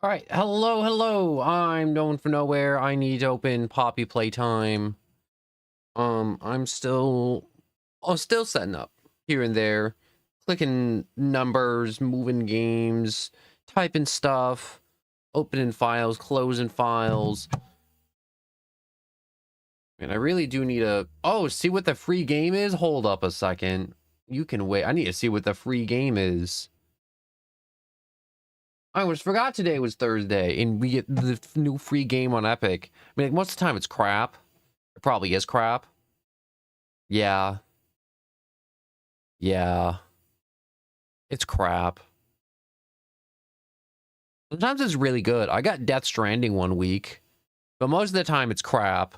All right, hello. I'm known for nowhere. I need to open Poppy Playtime. I'm still setting up here and there, clicking numbers, moving games, typing stuff, opening files, closing files. And I really do need to. Oh, see what the free game is? Hold up a second. You can wait. I need to see what the free game is. I almost forgot today was Thursday, and we get the new free game on Epic. I mean, most of the time it's crap. It probably is crap. Yeah. Yeah. It's crap. Sometimes it's really good. I got Death Stranding one week, but most of the time it's crap.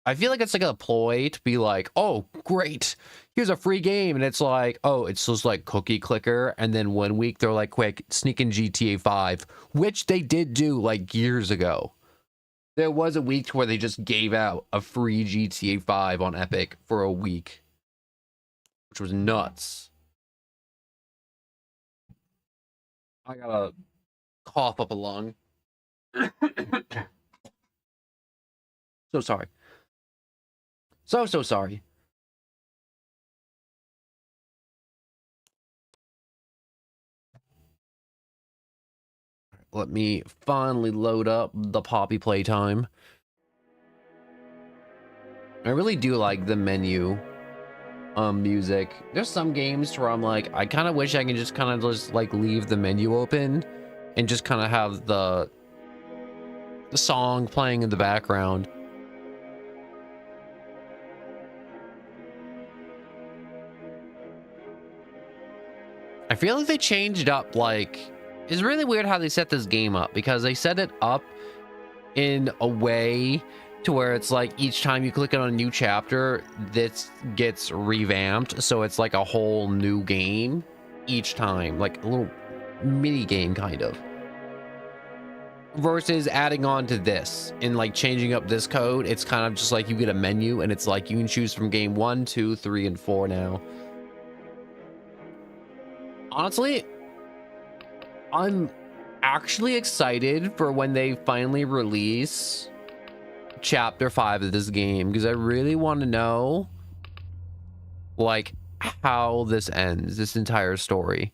I feel like it's like a ploy to be like, oh, great, here's a free game. And it's like, oh, it's just like cookie clicker. And then one week they're like, quick, sneak in GTA 5, which they did do like years ago. There was a week where they just gave out a free GTA 5 on Epic for a week, which was nuts. I gotta cough up a lung. So sorry. So sorry. Let me finally load up the Poppy Playtime. I really do like the menu music. There's some games where I'm like, I kind of wish I can just kind of just like leave the menu open and just kind of have the song playing in the background. I feel like they changed up, like, it's really weird how they set this game up, because they set it up in a way to where it's like each time you click on a new chapter, this gets revamped, so it's like a whole new game each time, like a little mini game kind of, versus adding on to this and like changing up this code. It's kind of just like you get a menu and it's like you can choose from game 1, 2, 3, and 4 now. Honestly, I'm actually excited for when they finally release chapter 5 of this game, because I really want to know like how this ends, this entire story.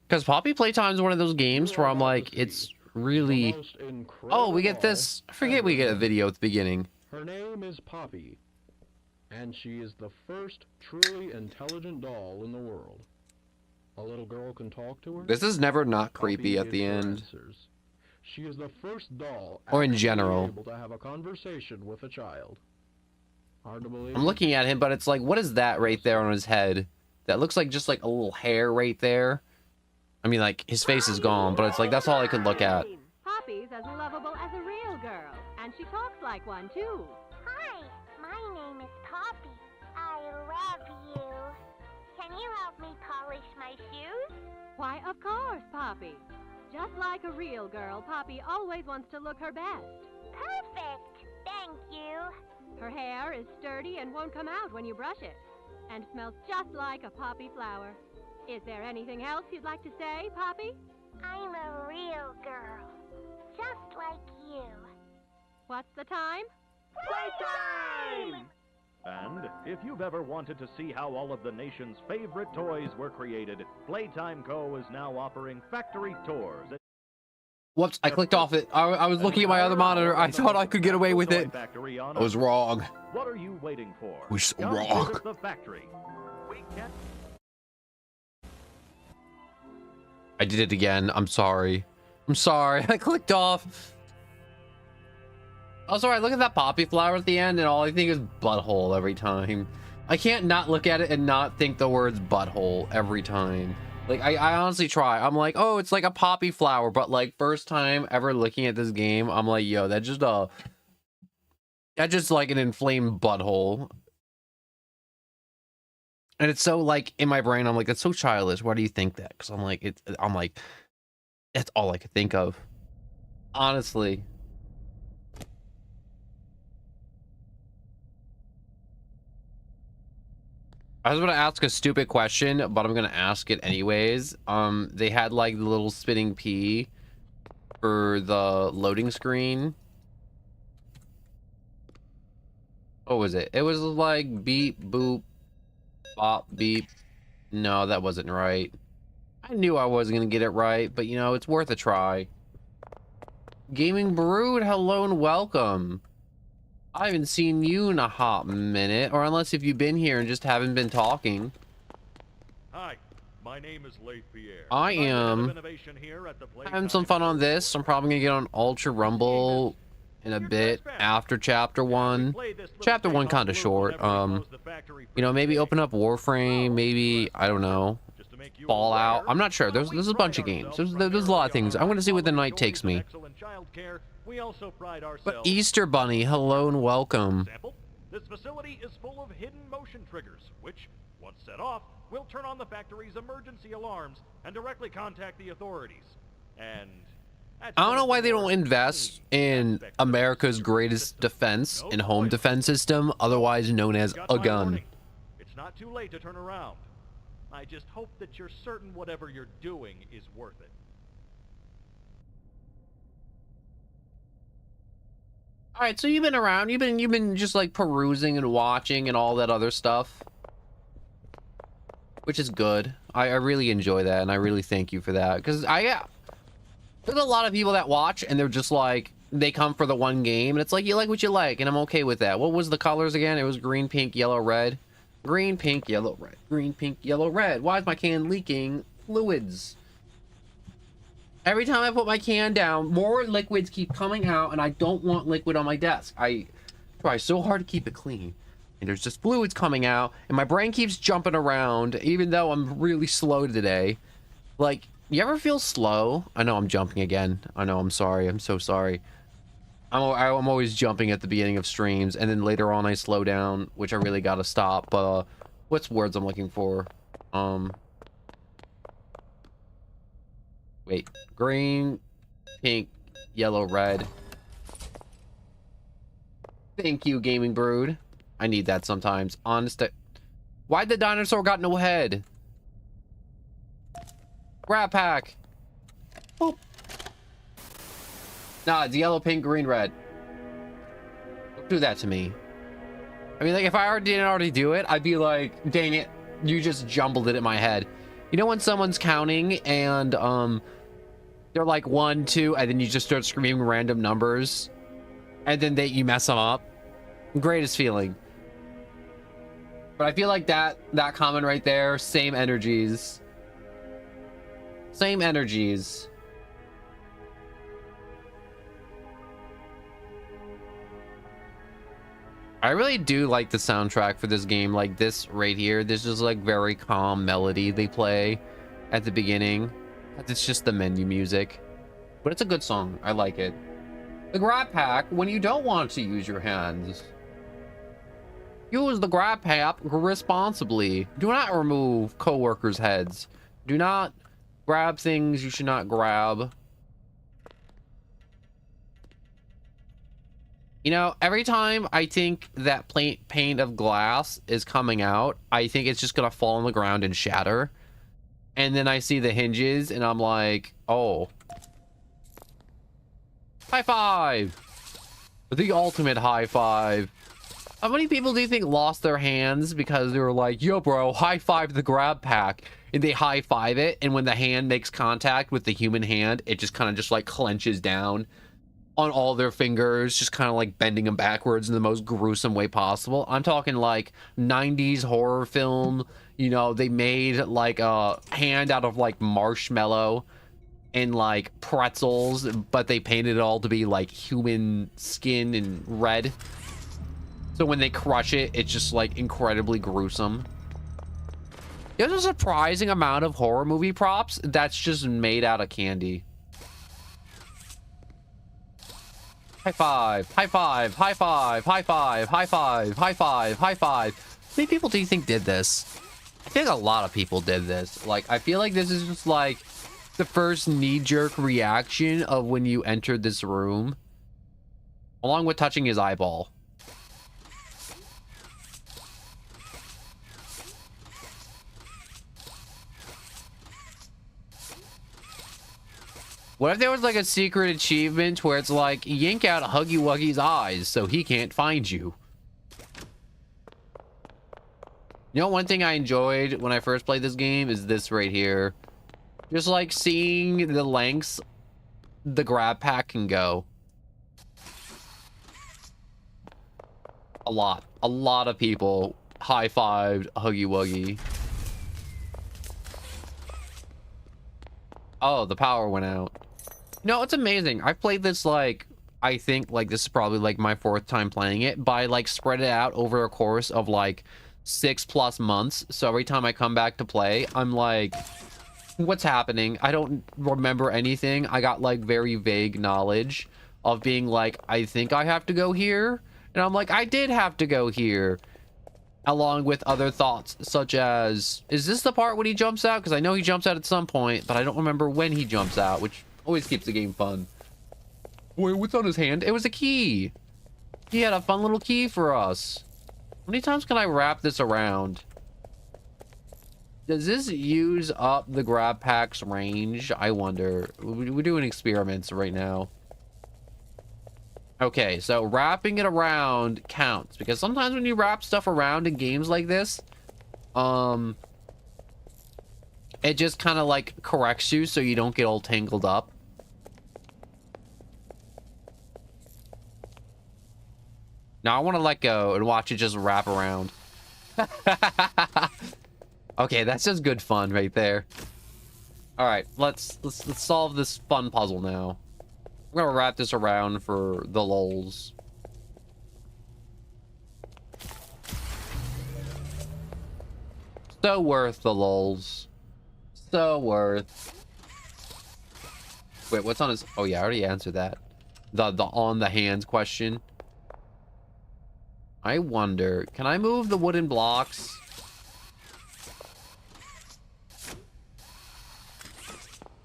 Because Poppy Playtime is one of those games where I'm like, it's really... Oh, we get this. I forget we get a video at the beginning. Her name is Poppy, and she is the first truly intelligent doll in the world. A little girl can talk to her. This is never not creepy at the end. She is the first doll or in general able to have a conversation with a child. Hard to believe. I'm looking at him, but it's like, what is that right there on his head? That looks like just like a little hair right there. I mean, like, his face is gone, but it's like, that's all I could look at. Poppy's as lovable as a real girl, and she talks like one, too. Hi, my name is Poppy. I love you. Can you help me polish my shoes? Why, of course, Poppy. Just like a real girl, Poppy always wants to look her best. Perfect. Thank you. Her hair is sturdy and won't come out when you brush it, and smells just like a poppy flower. Is there anything else you'd like to say, Poppy? I'm a real girl, just like you. What's the time? Playtime! And if you've ever wanted to see how all of the nation's favorite toys were created, Playtime Co. is now offering factory tours. Whoops, I clicked off it. I was looking at my other monitor. I thought I could get away with it. I was wrong. What are you waiting for? I was so Come wrong. visit the factory. We can't... I did it again. I'm sorry. I'm sorry. I clicked off. Oh, sorry. Look at that poppy flower at the end, and all I think is butthole every time. I can't not look at it and not think the words butthole every time. Like, I honestly try. I'm like, oh, it's like a poppy flower, but like, first time ever looking at this game, I'm like, yo, that's just like an inflamed butthole. And it's so like in my brain, I'm like, that's so childish. Why do you think that? Because I'm like, that's all I could think of. Honestly. I was gonna ask a stupid question, but I'm gonna ask it anyways. They had like the little spinning P for the loading screen. What was it? It was like beep, boop, bop, beep. No, that wasn't right. I knew I wasn't gonna get it right, but you know, it's worth a try. Gaming Brood, hello and welcome. I haven't seen you in a hot minute, or unless if you've been here and just haven't been talking. Hi, my name is Leif Pierre. I I'm the head of am innovation here at the having some fun on this. I'm probably gonna get on Ultra Rumble in a bit after Chapter 1. Chapter 1 kind of short. You know, maybe open up Warframe, maybe, I don't know, Fallout. I'm not sure. There's a bunch of games. There's a lot of things. I'm gonna see where the night takes me. But Easter Bunny, hello and welcome. This facility is full of hidden motion triggers, which, once set off, will turn on the factory's emergency alarms and directly contact the authorities. And I don't know why they don't invest in America's greatest defense and home defense system, otherwise known as a gun. It's not too late to turn around. I just hope that you're certain whatever you're doing is worth it. All right, so you've been around. You've been just like perusing and watching and all that other stuff, which is good. I really enjoy that, and I really thank you for that. Because there's a lot of people that watch and they're just like, they come for the one game, and it's like, you like what you like, and I'm okay with that. What was the colors again? It was green, pink, yellow, red. Green, pink, yellow, red. Green, pink, yellow, red. Why is my can leaking fluids? Every time I put my can down, more liquids keep coming out, and I don't want liquid on my desk. I try so hard to keep it clean, and there's just fluids coming out, and my brain keeps jumping around, even though I'm really slow today. Like, you ever feel slow? I know I'm jumping again. I know, I'm sorry. I'm so sorry. I'm always jumping at the beginning of streams, and then later on I slow down, which I really gotta stop. But, what's words I'm looking for? Wait, green, pink, yellow, red. Thank you, Gaming Brood. I need that sometimes. Honest. Why'd the dinosaur got no head? Grab pack. Boop. Nah, it's yellow, pink, green, red. Don't do that to me. I mean, like, if I didn't already do it, I'd be like, dang it, you just jumbled it in my head. You know when someone's counting and, they're like 1, 2, and then you just start screaming random numbers, and then you mess them up? Greatest feeling. But I feel like that comment right there, same energies. Same energies. I really do like the soundtrack for this game. Like this right here, this is like very calm melody they play at the beginning. It's just the menu music, but it's a good song. I like it. The grab pack when you don't want to use your hands. Use the grab pack responsibly. Do not remove coworkers' heads. Do not grab things you should not grab. You know, every time I think that pane of glass is coming out, I think it's just gonna fall on the ground and shatter. And then I see the hinges, and I'm like, oh. High five! The ultimate high five. How many people do you think lost their hands because they were like, yo, bro, high five the grab pack? And they high five it, and when the hand makes contact with the human hand, it just kind of just like clenches down on all their fingers, just kind of like bending them backwards in the most gruesome way possible. I'm talking like 90s horror film. You know, they made like a hand out of like marshmallow and like pretzels, but they painted it all to be like human skin and red. So when they crush it, it's just like incredibly gruesome. There's a surprising amount of horror movie props that's just made out of candy. High five, high five, high five, high five, high five, high five, high five. How many people do you think did this? I think a lot of people did this. Like, I feel like this is just like the first knee-jerk reaction of when you entered this room, along with touching his eyeball. What if there was like a secret achievement where it's like yank out Huggy Wuggy's eyes so he can't find you? You know, one thing I enjoyed when I first played this game is this right here. Just like seeing the lengths the grab pack can go. A lot of people high-fived Huggy Wuggy. Oh, the power went out. No, it's amazing. I've played this like, I think like this is probably like my 4th time playing it, but I like spread it out over a course of like 6+ months. So every time I come back to play, I'm like, what's happening? I don't remember anything. I got like very vague knowledge of being like, I think I have to go here. And I'm like, I did have to go here. Along with other thoughts such as, is this the part when he jumps out? Because I know he jumps out at some point, but I don't remember when he jumps out, which always keeps the game fun. Wait, what's on his hand? It was a key. He had a fun little key for us. How many times can I wrap this around? Does this use up the grab pack's range? I wonder. We're doing experiments right now. Okay, so wrapping it around counts, because sometimes when you wrap stuff around in games like this, it just kind of like corrects you so you don't get all tangled up. Now I want to let go and watch it just wrap around. Okay, that's just good fun right there. All right, let's solve this fun puzzle now. I'm gonna wrap this around for the lols. So worth the lols. So worth. Wait, what's on his... Oh yeah, I already answered that. The on the hands question. I wonder, can I move the wooden blocks?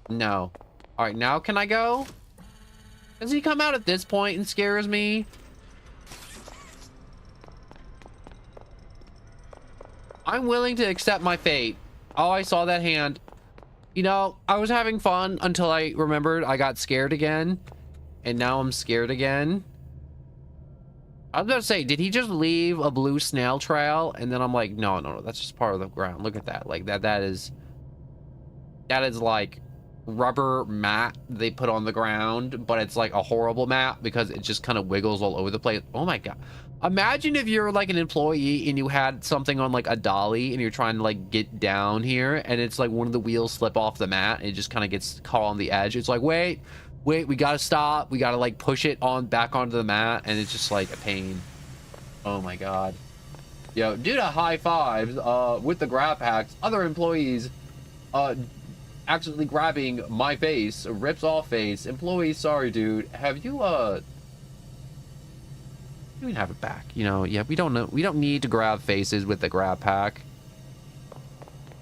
No. All right, now can I go? Does he come out at this point and scares me? I'm willing to accept my fate. Oh, I saw that hand. You know, I was having fun until I remembered I got scared again. And now I'm scared again. I was about to say, did he just leave a blue snail trail? And then I'm like, no, that's just part of the ground. Look at that. Like that is like rubber mat they put on the ground, but it's like a horrible mat because it just kind of wiggles all over the place. Oh my god, imagine if you're like an employee and you had something on like a dolly and you're trying to like get down here and it's like one of the wheels slip off the mat and it just kind of gets caught on the edge. It's like, wait, we gotta stop, we gotta like push it on back onto the mat, and it's just like a pain. Oh my god. Yo, due to high fives with the grab packs, other employees accidentally grabbing my face, rips off face. Employee, sorry dude, have you you can have it back, you know. Yeah, we don't need to grab faces with the grab pack.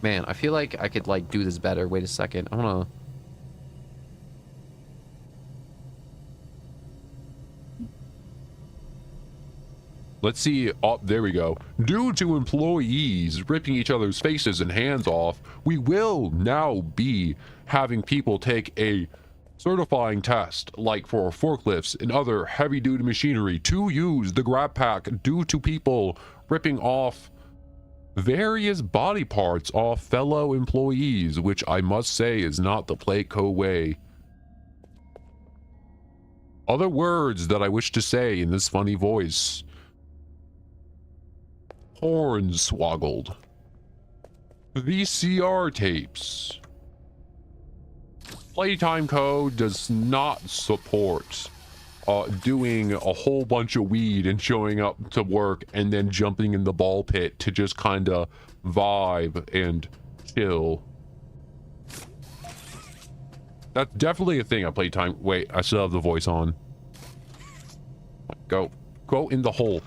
Man, I feel like I could like do this better. Wait a second, I wanna... Let's see. Oh, there we go. Due to employees ripping each other's faces and hands off, we will now be having people take a certifying test, like for forklifts and other heavy-duty machinery, to use the grab pack due to people ripping off various body parts off fellow employees, which I must say is not the Playco way. Other words that I wish to say in this funny voice. Hornswoggled. VCR tapes. Playtime code does not support doing a whole bunch of weed and showing up to work and then jumping in the ball pit to just kind of vibe and chill. That's definitely a thing at Playtime. Wait, I still have the voice on. Go in the hole.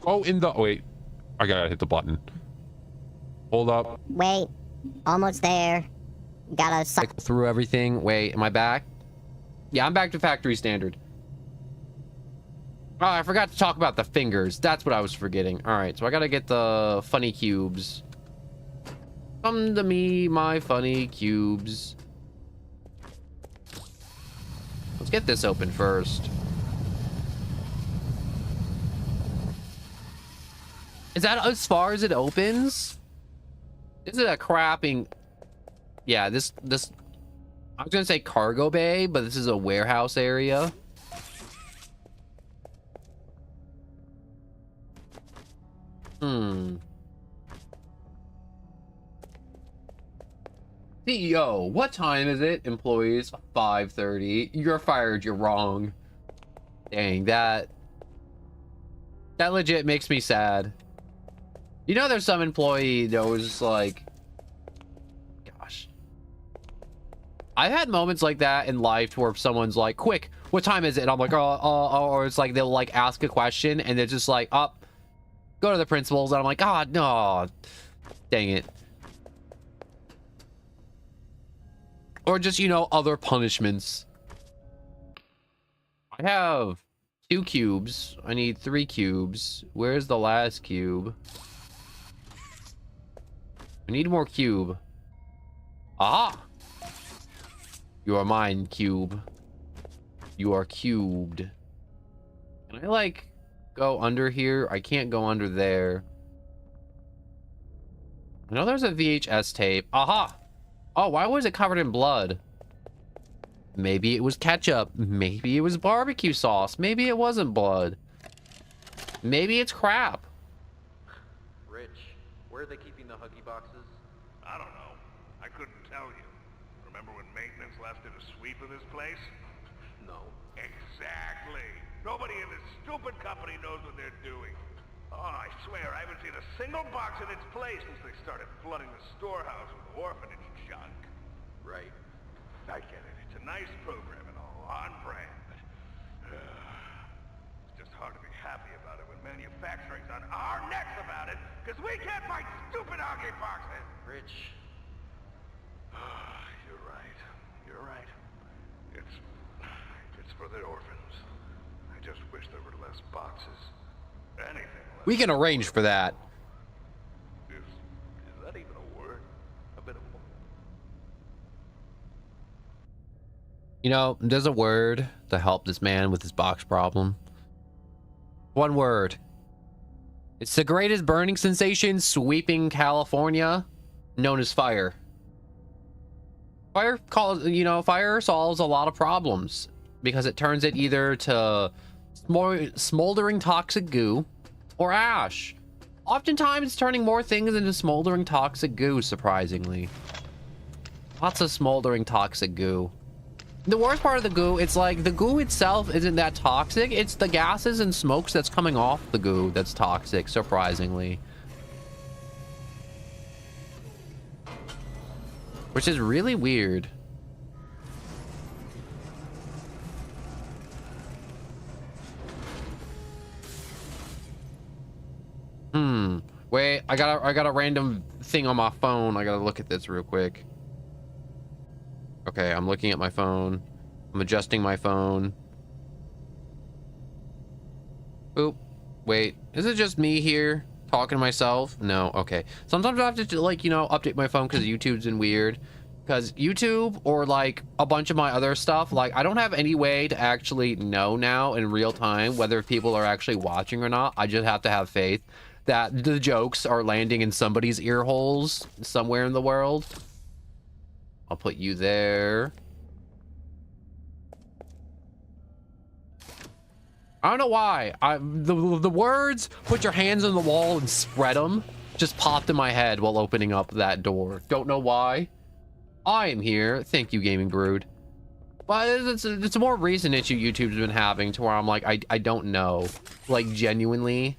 Go in the... Wait. I gotta hit the button. Hold up. Wait. Almost there. Gotta... Cycle through everything. Wait, am I back? Yeah, I'm back to factory standard. Oh, I forgot to talk about the fingers. That's what I was forgetting. Alright, so I gotta get the funny cubes. Come to me, my funny cubes. Let's get this open first. Is that as far as it opens? Is it a crapping? Yeah, this I was gonna say cargo bay, but this is a warehouse area. CEO, what time is it? Employees, 5:30. You're fired, you're wrong. Dang, that legit makes me sad. You know, there's some employee that was just like, gosh. I've had moments like that in life where someone's like, quick, what time is it? And I'm like, or it's like they'll like ask a question and they're just like, up, go to the principals. And I'm like, God, no, dang it. Or just, you know, other punishments. I have 2 cubes. I need 3 cubes. Where's the last cube? I need more cube. Aha! You are mine, cube. You are cubed. Can I, like, go under here? I can't go under there. I know there's a VHS tape. Aha! Oh, why was it covered in blood? Maybe it was ketchup. Maybe it was barbecue sauce. Maybe it wasn't blood. Maybe it's crap. Rich, where are they keeping the Huggy boxes? I don't know. I couldn't tell you. Remember when maintenance left it a sweep of this place? No. Exactly. Nobody in this stupid company knows what they're doing. Oh, I swear, I haven't seen a single box in its place since they started flooding the storehouse with orphanage junk. Right. I get it. It's a nice program and all, on brand, but it's just hard to be happy about it when manufacturing's on our necks about it, because we can't find stupid Huggy boxes. Rich. You're right. You're right. It's for the orphans. I just wish there were less boxes. Anything less. We can arrange for that. Is that even a word? A bit of a... You know, there's a word to help this man with his box problem. One word. It's the greatest burning sensation sweeping California, known as fire. Fire solves a lot of problems because it turns it either to smoldering toxic goo or ash. Oftentimes it's turning more things into smoldering toxic goo, surprisingly. Lots of smoldering toxic goo. The worst part of the goo, it's like the goo itself isn't that toxic. It's the gases and smokes that's coming off the goo that's toxic, surprisingly. Which is really weird. Wait, I got a random thing on my phone. I gotta look at this real quick. Okay, I'm looking at my phone. I'm adjusting my phone. Oop. Wait, is it just me here talking to myself? No, okay. Sometimes I have to, like, you know, update my phone because YouTube's been weird. Because YouTube or, like, a bunch of my other stuff, like, I don't have any way to actually know now in real time whether people are actually watching or not. I just have to have faith that the jokes are landing in somebody's ear holes somewhere in the world. I'll put you there. I don't know why. The words, put your hands on the wall and spread them, just popped in my head while opening up that door. Don't know why. I am here. Thank you, Gaming Brood. But it's a more recent issue YouTube's been having to where I'm like, I don't know. Like, genuinely.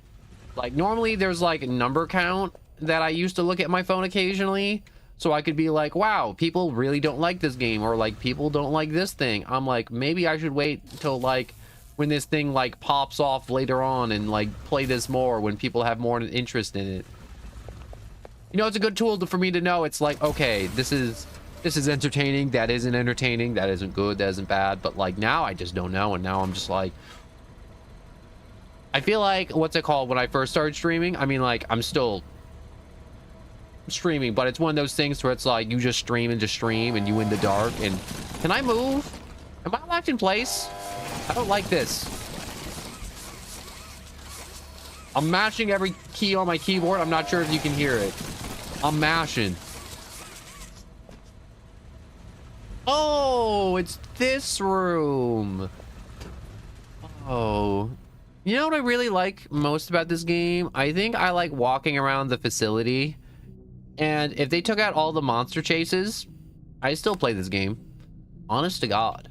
Like, normally there's, like, a number count that I used to look at my phone occasionally. So I could be like, wow, people really don't like this game. Or, like, people don't like this thing. I'm like, maybe I should wait until, like, when this thing, like, pops off later on and, like, play this more when people have more interest in it. You know, it's a good tool for me to know. It's like, okay, this is entertaining. That isn't entertaining. That isn't good. That isn't bad. But, like, now I just don't know. And now I'm just like... I feel like, what's it called, when I first started streaming? I mean, like, I'm still streaming, but it's one of those things where it's like, you just stream and you in the dark. And can I move? Am I locked in place? I don't like this. I'm mashing every key on my keyboard. I'm not sure if you can hear it. I'm mashing. Oh, it's this room. Oh. You know what I really like most about this game? I think I like walking around the facility. And if they took out all the monster chases, I still play this game. Honest to God.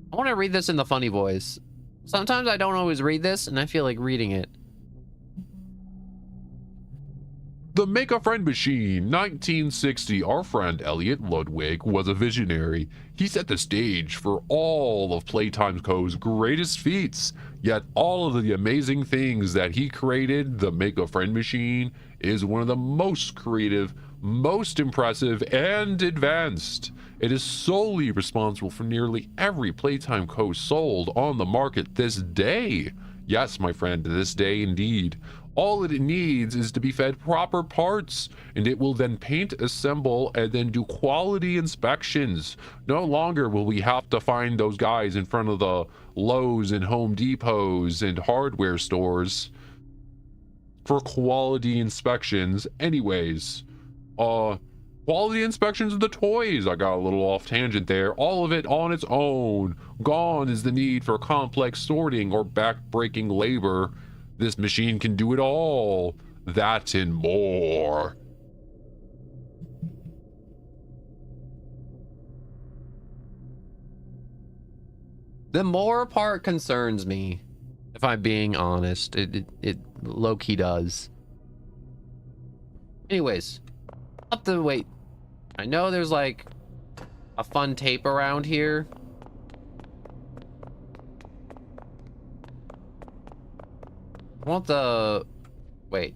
I want to read this in the funny voice. Sometimes I don't always read this, and I feel like reading it. The Make-A-Friend Machine, 1960. Our friend Elliot Ludwig was a visionary. He set the stage for all of Playtime Co.'s greatest feats. Yet all of the amazing things that he created, the Make-A-Friend Machine is one of the most creative, most impressive, and advanced. It is solely responsible for nearly every Playtime Co. sold on the market this day. Yes, my friend, this day indeed. All it needs is to be fed proper parts, and it will then paint, assemble, and then do quality inspections. No longer will we have to find those guys in front of the Lowe's and Home Depots and hardware stores for quality inspections. Anyways, quality inspections of the toys. I got a little off tangent there. All of it on its own. Gone is the need for complex sorting or back-breaking labor. This machine can do it all. That and more. The more part concerns me, if I'm being honest. It low-key does. Anyways, up the wait. I know there's like a fun tape around here. I want the... Wait.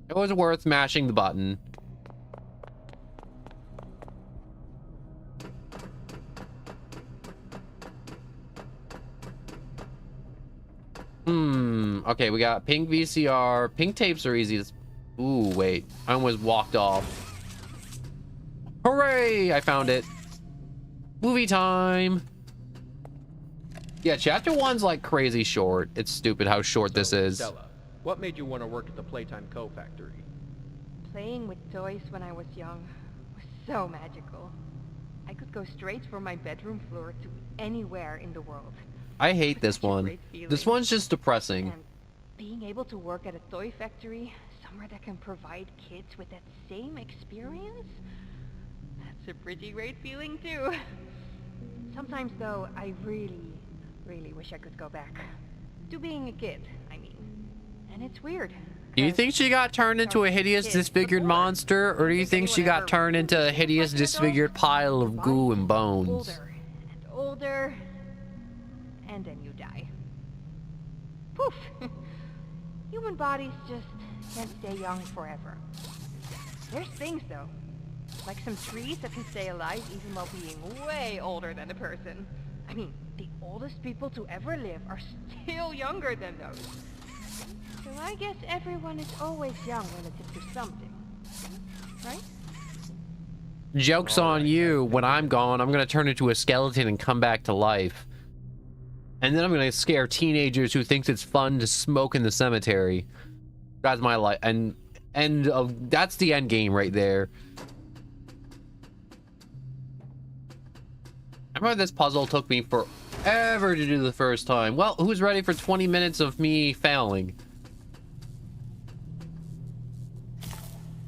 It was worth mashing the button. Okay, we got pink VCR. Pink tapes are easy. Ooh, wait. I almost walked off. Hooray! I found it. Movie time. Yeah, chapter 1's like crazy short. It's stupid how short this is. Stella, what made you want to work at the Playtime Co. factory? Playing with toys when I was young was so magical. I could go straight from my bedroom floor to anywhere in the world. I hate this one. This one's just depressing. And being able to work at a toy factory, somewhere that can provide kids with that same experience, that's a pretty great feeling too. Sometimes though, I really wish I could go back to being a kid, I mean. And it's weird. Do you think she got turned into a hideous disfigured monster, or do you think she got turned into a hideous disfigured pile of goo and bones? Older and older, and then you die. Poof! Human bodies just can't stay young forever. There's things though, like some trees that can stay alive even while being way older than a person. I mean, the oldest people to ever live are still younger than those. So I guess everyone is always young relative to something, right? Joke's on you. When I'm gone, I'm gonna turn into a skeleton and come back to life. And then I'm gonna scare teenagers who thinks it's fun to smoke in the cemetery. That's my life. And that's the end game right there. I remember this puzzle took me forever to do the first time. Well, who's ready for 20 minutes of me failing?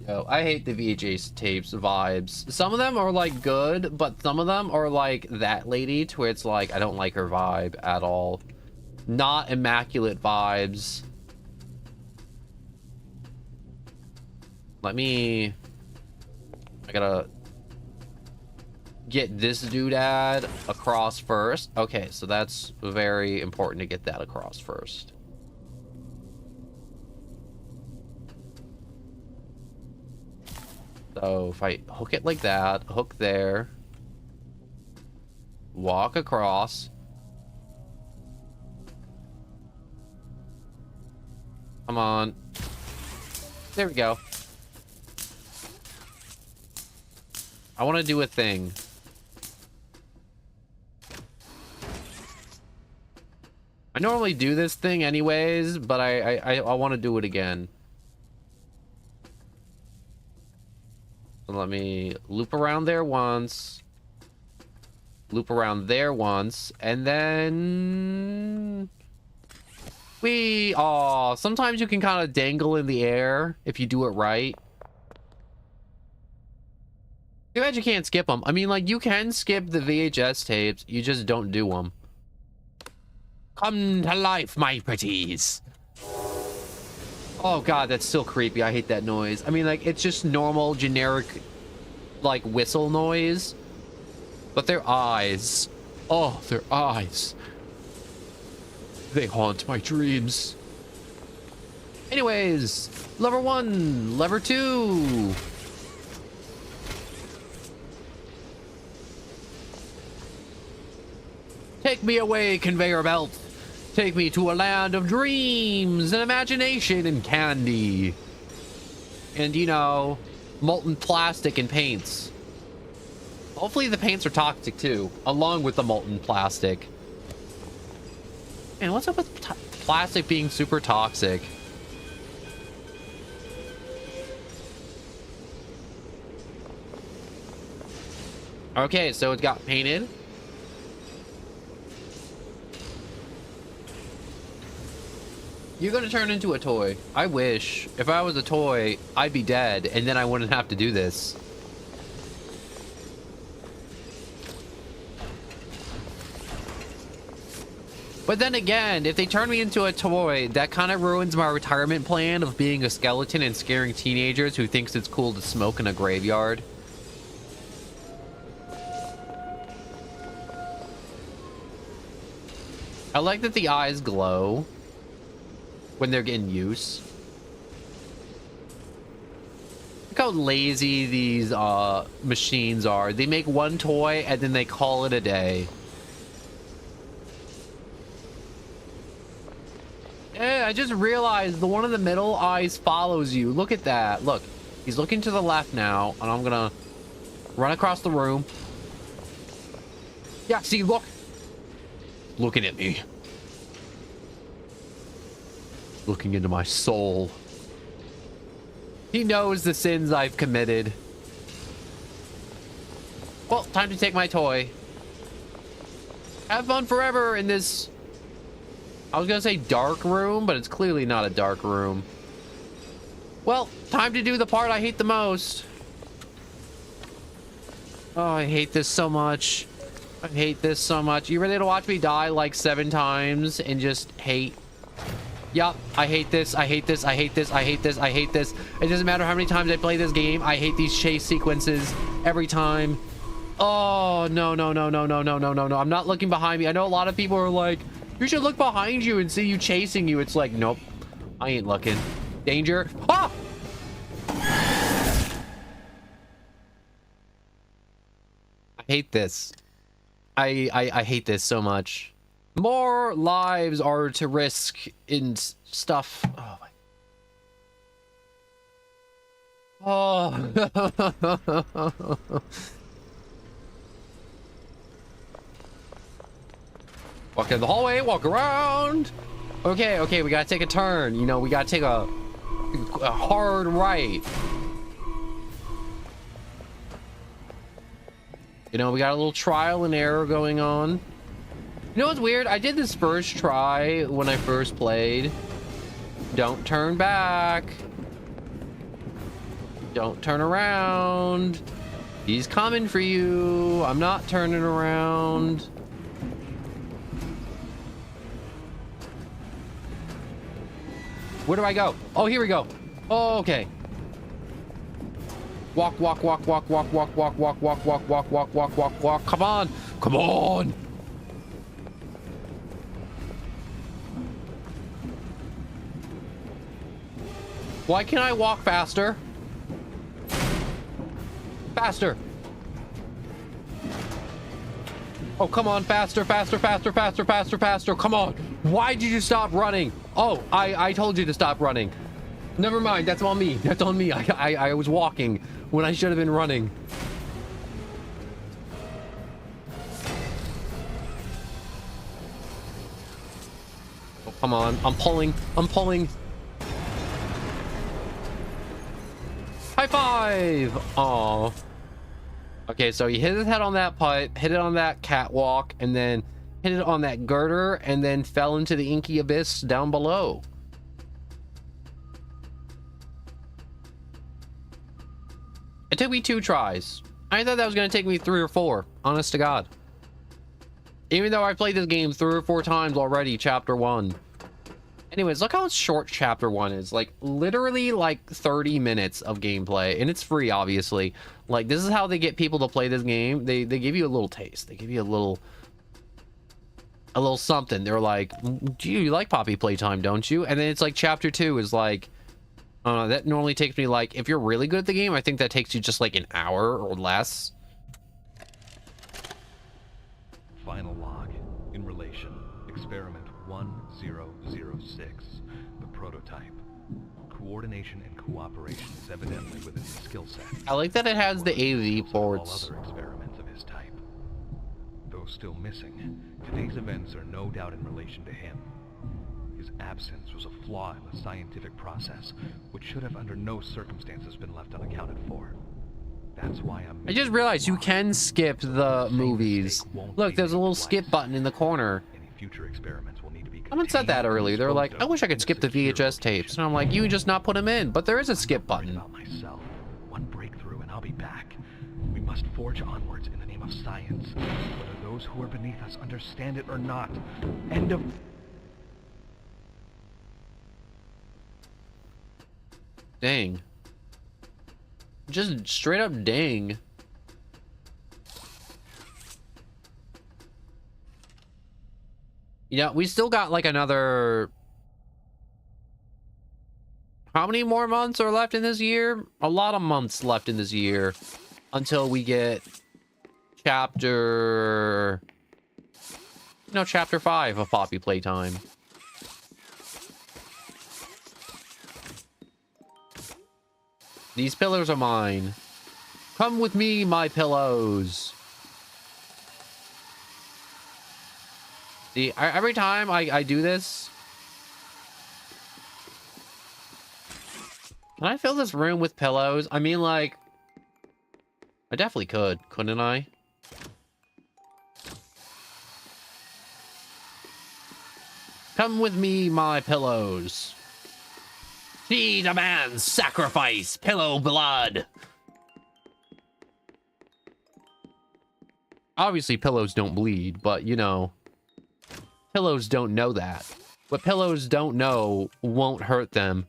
Yo, I hate the VHS tapes vibes. Some of them are like good, but some of them are like that lady to where it's like, I don't like her vibe at all. Not immaculate vibes. I gotta get this doodad across first. Okay, so that's very important to get that across first. So if I hook it like that, hook there, walk across. Come on. There we go. I want to do a thing. I normally do this thing anyways, but I want to do it again. So let me loop around there once. Loop around there once. And then... Oh, sometimes you can kind of dangle in the air if you do it right. Too bad you can't skip them. I mean, like, you can skip the VHS tapes. You just don't do them. Come to life, my pretties. Oh, God, that's still creepy. I hate that noise. I mean, like, it's just normal, generic, like, whistle noise. But their eyes. Oh, their eyes. They haunt my dreams. Anyways, lever 1, lever 2. Take me away, conveyor belt. Take me to a land of dreams and imagination and candy. And, you know, molten plastic and paints. Hopefully the paints are toxic too, along with the molten plastic. Man, what's up with plastic being super toxic? Okay, so it got painted. You're gonna turn into a toy. I wish. If I was a toy, I'd be dead, and then I wouldn't have to do this. But then again, if they turn me into a toy, that kind of ruins my retirement plan of being a skeleton and scaring teenagers who thinks it's cool to smoke in a graveyard. I like that the eyes glow when they're getting use. Look how lazy these machines are. They make one toy and then they call it a day. Yeah, I just realized the one in the middle eyes follows you. Look at that. Look, he's looking to the left now, and I'm gonna run across the room. Yeah, see, look. Looking at me. Looking into my soul. He knows the sins I've committed. Well, time to take my toy. Have fun forever in this... I was gonna say dark room, but it's clearly not a dark room. Well, time to do the part I hate the most. Oh, I hate this so much. I hate this so much. You ready to watch me die like 7 times and just hate? Yup, I hate this. I hate this. I hate this. I hate this. I hate this. It doesn't matter how many times I play this game. I hate these chase sequences every time. Oh, no, no, no, no, no, no, no, no, no. I'm not looking behind me. I know a lot of people are like, you should look behind you and see you chasing you. It's like, nope, I ain't looking. Danger. Ah! I hate this. I hate this so much. More lives are to risk in stuff. Oh my. Oh. Walk in the hallway, walk around. Okay, okay, we gotta take a turn. You know, we gotta take a hard right. You know, we got a little trial and error going on. You know what's weird? I did this first try when I first played. Don't turn back. Don't turn around. He's coming for you. I'm not turning around. Where do I go? Oh, here we go. Oh, okay. Walk, walk, walk, walk, walk, walk, walk, walk, walk, walk, walk, walk, walk, walk, walk. Come on. Come on. Why can't I walk faster? Faster. Oh, come on. Faster, faster, faster, faster, faster, faster. Come on. Why did you stop running? Oh, I told you to stop running. Never mind. That's on me. That's on me. I was walking when I should have been running. Come on. I'm pulling. I'm pulling. High five! Aw. Okay, so he hit his head on that pipe, hit it on that catwalk, and then hit it on that girder, and then fell into the inky abyss down below. It took me 2 tries. I thought that was going to take me 3 or 4, honest to God. Even though I played this game 3 or 4 times already, chapter 1. Anyways, look how short chapter 1 is. Like, literally, like, 30 minutes of gameplay. And it's free, obviously. Like, this is how they get people to play this game. They give you a little taste. They give you a little something. They're like, you like Poppy Playtime, don't you? And then it's like, chapter 2 is like, that normally takes me, like, if you're really good at the game, I think that takes you just, like, an hour or less. Final log. In relation. Experiment 1006. The prototype. Coordination and cooperation is evidently within the skill set. I like that it has the AV ports. All other experiments of his type. Though still missing, today's events are no doubt in relation to him. His absence was a flaw in the scientific process, which should have under no circumstances been left unaccounted for. That's why I just realized you can skip the movies. Look, there's a little skip button in the corner. Any future experiments will need to be Someone said that earlier. They're like, I wish I could skip the VHS tapes. And I'm like, you just not put them in. But there is a skip button. Myself. One breakthrough and I'll be back. We must forge onwards in the name of science, whether those who are beneath us understand it or not. End of... Dang. Just straight up dang. Yeah, we still got like another... How many more months are left in this year? A lot of months left in this year until we get chapter... No, chapter 5 of Poppy Playtime. These pillows are mine. Come with me, my pillows. See, every time I do this... Can I fill this room with pillows? I mean, like... I definitely could, couldn't I? Come with me, my pillows. She demands sacrifice, pillow blood. Obviously, pillows don't bleed, but, you know, pillows don't know that. What pillows don't know won't hurt them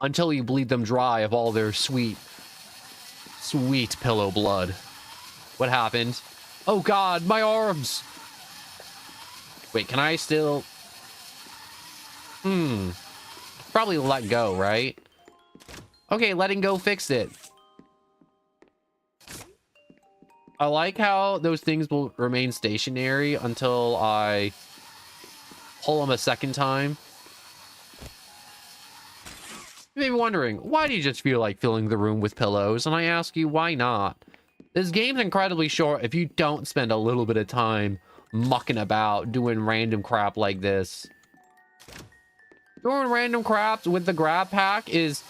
until you bleed them dry of all their sweet, sweet pillow blood. What happened? Oh God, my arms! Wait, can I still... Probably let go, right? Okay, letting go fixed it. I like how those things will remain stationary until I pull them a second time. You may be wondering, why do you just feel like filling the room with pillows? And I ask you, why not? This game's incredibly short if you don't spend a little bit of time mucking about doing random crap like this. Doing random crap with the grab pack is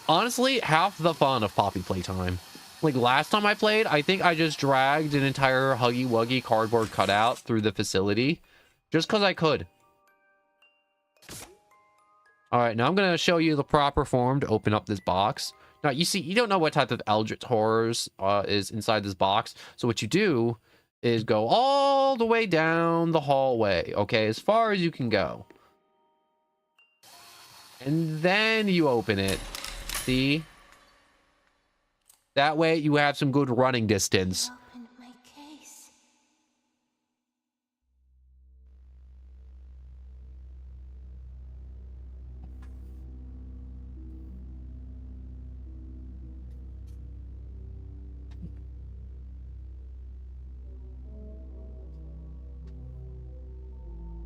honestly half the fun of Poppy Playtime. Like last time I played, I think I just dragged an entire Huggy Wuggy cardboard cutout through the facility just because I could. All right, now I'm going to show you the proper form to open up this box. Now, you see, you don't know what type of Eldritch Horrors is inside this box. So what you do is go all the way down the hallway, okay, as far as you can go. And then you open it. See? That way you have some good running distance.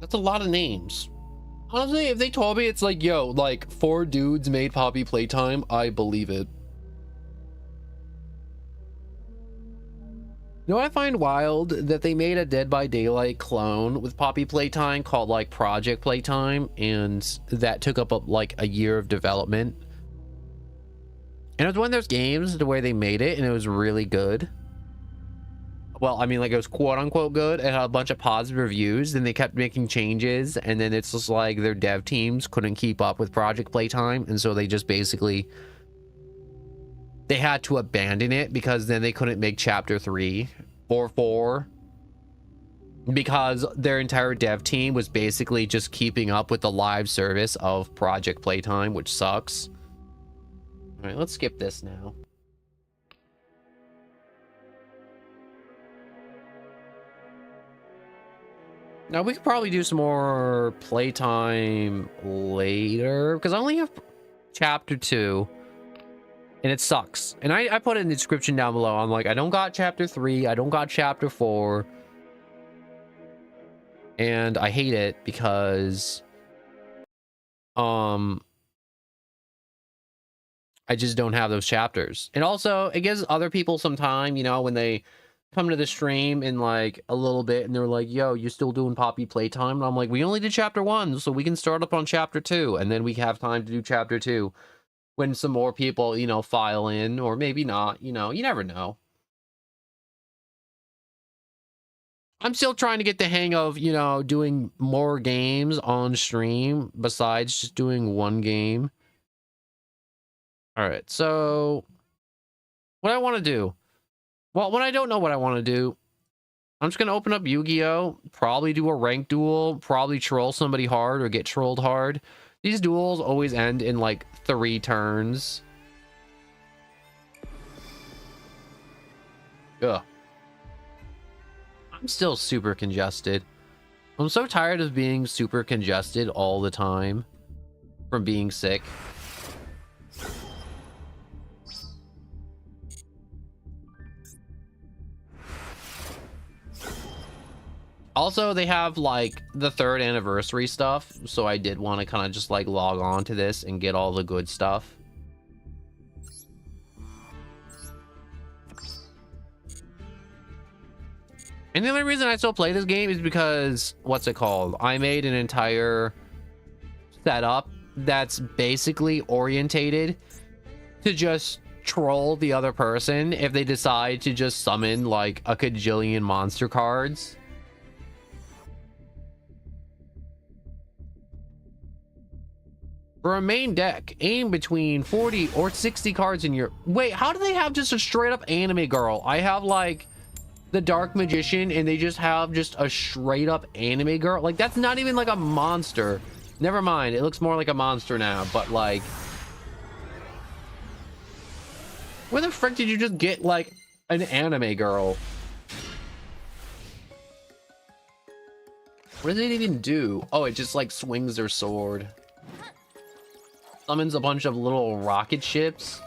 That's a lot of names. Honestly, if they told me it's like, yo, like 4 dudes made Poppy Playtime, I believe it. You know what I find wild? That they made a Dead by Daylight clone with Poppy Playtime called like Project Playtime, and that took up like a year of development. And it was one of those games the way they made it, and it was really good. Well, I mean, like, it was quote unquote good. It had a bunch of positive reviews, then they kept making changes, and then it's just like their dev teams couldn't keep up with Project Playtime, and so they just basically they had to abandon it because then they couldn't make chapter 3 or 4 because their entire dev team was basically just keeping up with the live service of Project Playtime, which sucks. All right, let's skip this now. Now we could probably do some more playtime later because I only have chapter 2 and it sucks. And I put it in the description down below. I'm like, I don't got chapter 3. I don't got chapter 4. And I hate it because I just don't have those chapters. And also it gives other people some time, you know, when they come to the stream in like a little bit and they're like, yo, you still doing Poppy Playtime? And I'm like, we only did chapter 1, so we can start up on chapter 2 and then we have time to do chapter 2 when some more people, you know, file in, or maybe not, you know, you never know. I'm still trying to get the hang of, you know, doing more games on stream besides just doing one game. All right, so what I want to do, well, when I don't know what I want to do, I'm just going to open up Yu-Gi-Oh! Probably do a rank duel, probably troll somebody hard or get trolled hard. These duels always end in like 3 turns. Ugh. I'm still super congested. I'm so tired of being super congested all the time from being sick. Also, they have like the 3rd anniversary stuff, so I did want to kind of just like log on to this and get all the good stuff. And the only reason I still play this game is because, what's it called? I made an entire setup that's basically orientated to just troll the other person if they decide to just summon like a kajillion monster cards. For a main deck, aim between 40 or 60 cards in your... Wait, how do they have just a straight up anime girl? I have like the Dark Magician and they just have just a straight up anime girl. Like, that's not even like a monster. Never mind, it looks more like a monster now, but like... Where the frick did you just get like an anime girl? What does it even do? Oh, it just like swings their sword. Summons a bunch of little rocket ships.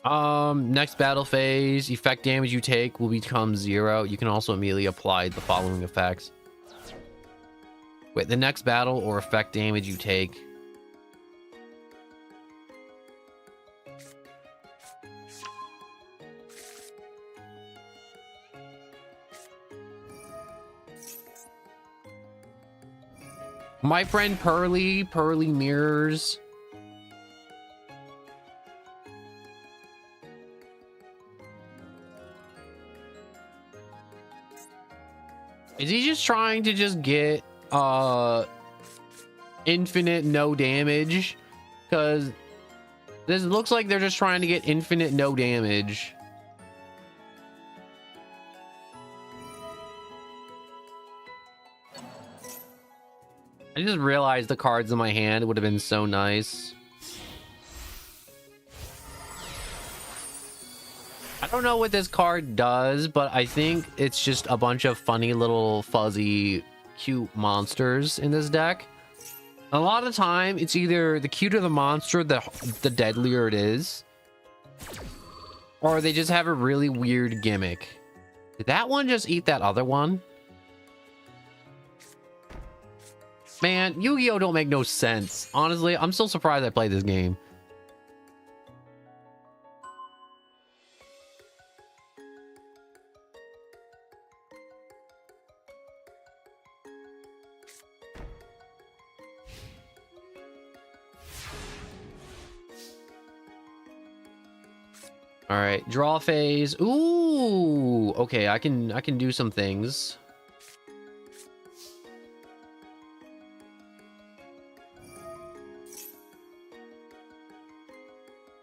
Next battle phase, effect damage you take will become 0. You can also immediately apply the following effects. Wait, the next battle or effect damage you take. My friend Pearly Mirrors. Is he just trying to just get infinite no damage? Because this looks like they're just trying to get infinite no damage. I just realized the cards in my hand would have been so nice. I don't know what this card does, but I think it's just a bunch of funny little fuzzy cute monsters in this deck. A lot of the time, it's either the cuter the monster, the deadlier it is. Or they just have a really weird gimmick. Did that one just eat that other one? Man, Yu-Gi-Oh! Don't make no sense. Honestly, I'm still surprised I played this game. All right, draw phase. Ooh, okay, I can do some things.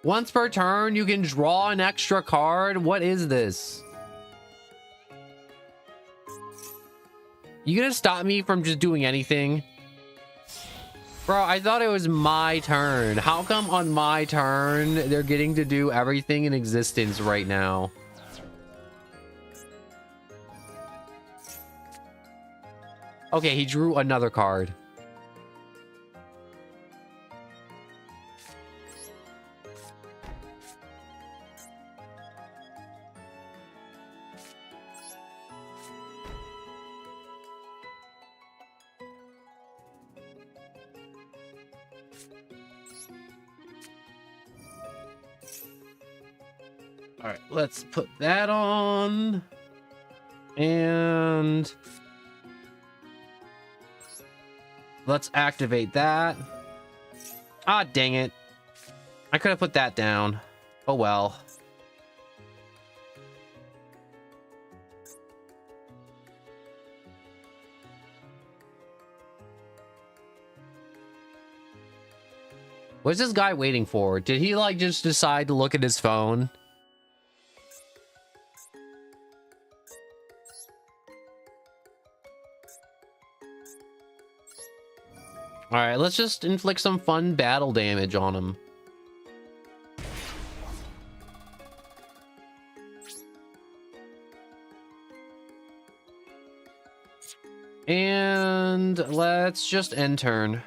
Once per turn, you can draw an extra card. What is this? You gonna stop me from just doing anything? Bro, I thought it was my turn. How come on my turn, they're getting to do everything in existence right now? Okay, he drew another card. All right, let's put that on. And let's activate that. Ah, dang it. I could have put that down. Oh, well. What's this guy waiting for? Did he like just decide to look at his phone? All right, let's just inflict some fun battle damage on him. And let's just end turn.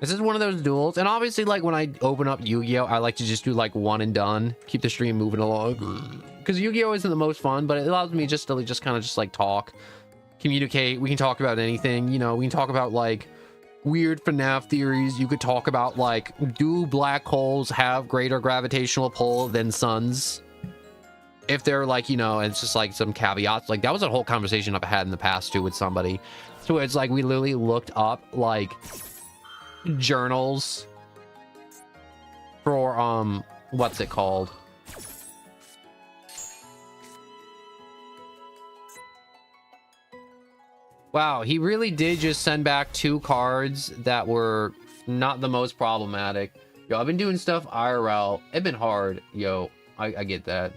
This is one of those duels. And obviously, like, when I open up Yu-Gi-Oh, I like to just do, like, one and done. Keep the stream moving along. Because Yu-Gi-Oh isn't the most fun, but it allows me just to just kind of just, like, talk. Communicate. We can talk about anything. You know, we can talk about, like, weird FNAF theories. You could talk about, like, do black holes have greater gravitational pull than suns? If they're, like, you know, it's just, like, some caveats. Like, that was a whole conversation I've had in the past, too, with somebody. So it's, like, we literally looked up, like, journals for what's it called, wow, he really did just send back 2 cards that were not the most problematic. Yo, I've been doing stuff IRL. It's been hard. Yo, I get that.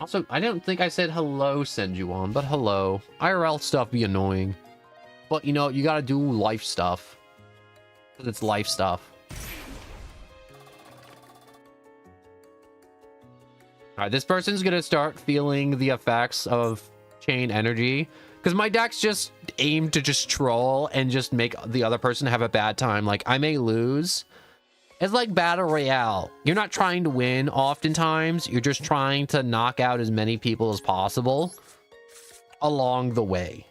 Also, I don't think I said hello, Senjuan, but hello. IRL stuff be annoying. But, you know, you gotta do life stuff. Because it's life stuff. Alright, this person's gonna start feeling the effects of chain energy. Because my deck's just aimed to just troll and just make the other person have a bad time. Like, I may lose. It's like Battle Royale. You're not trying to win oftentimes. You're just trying to knock out as many people as possible along the way.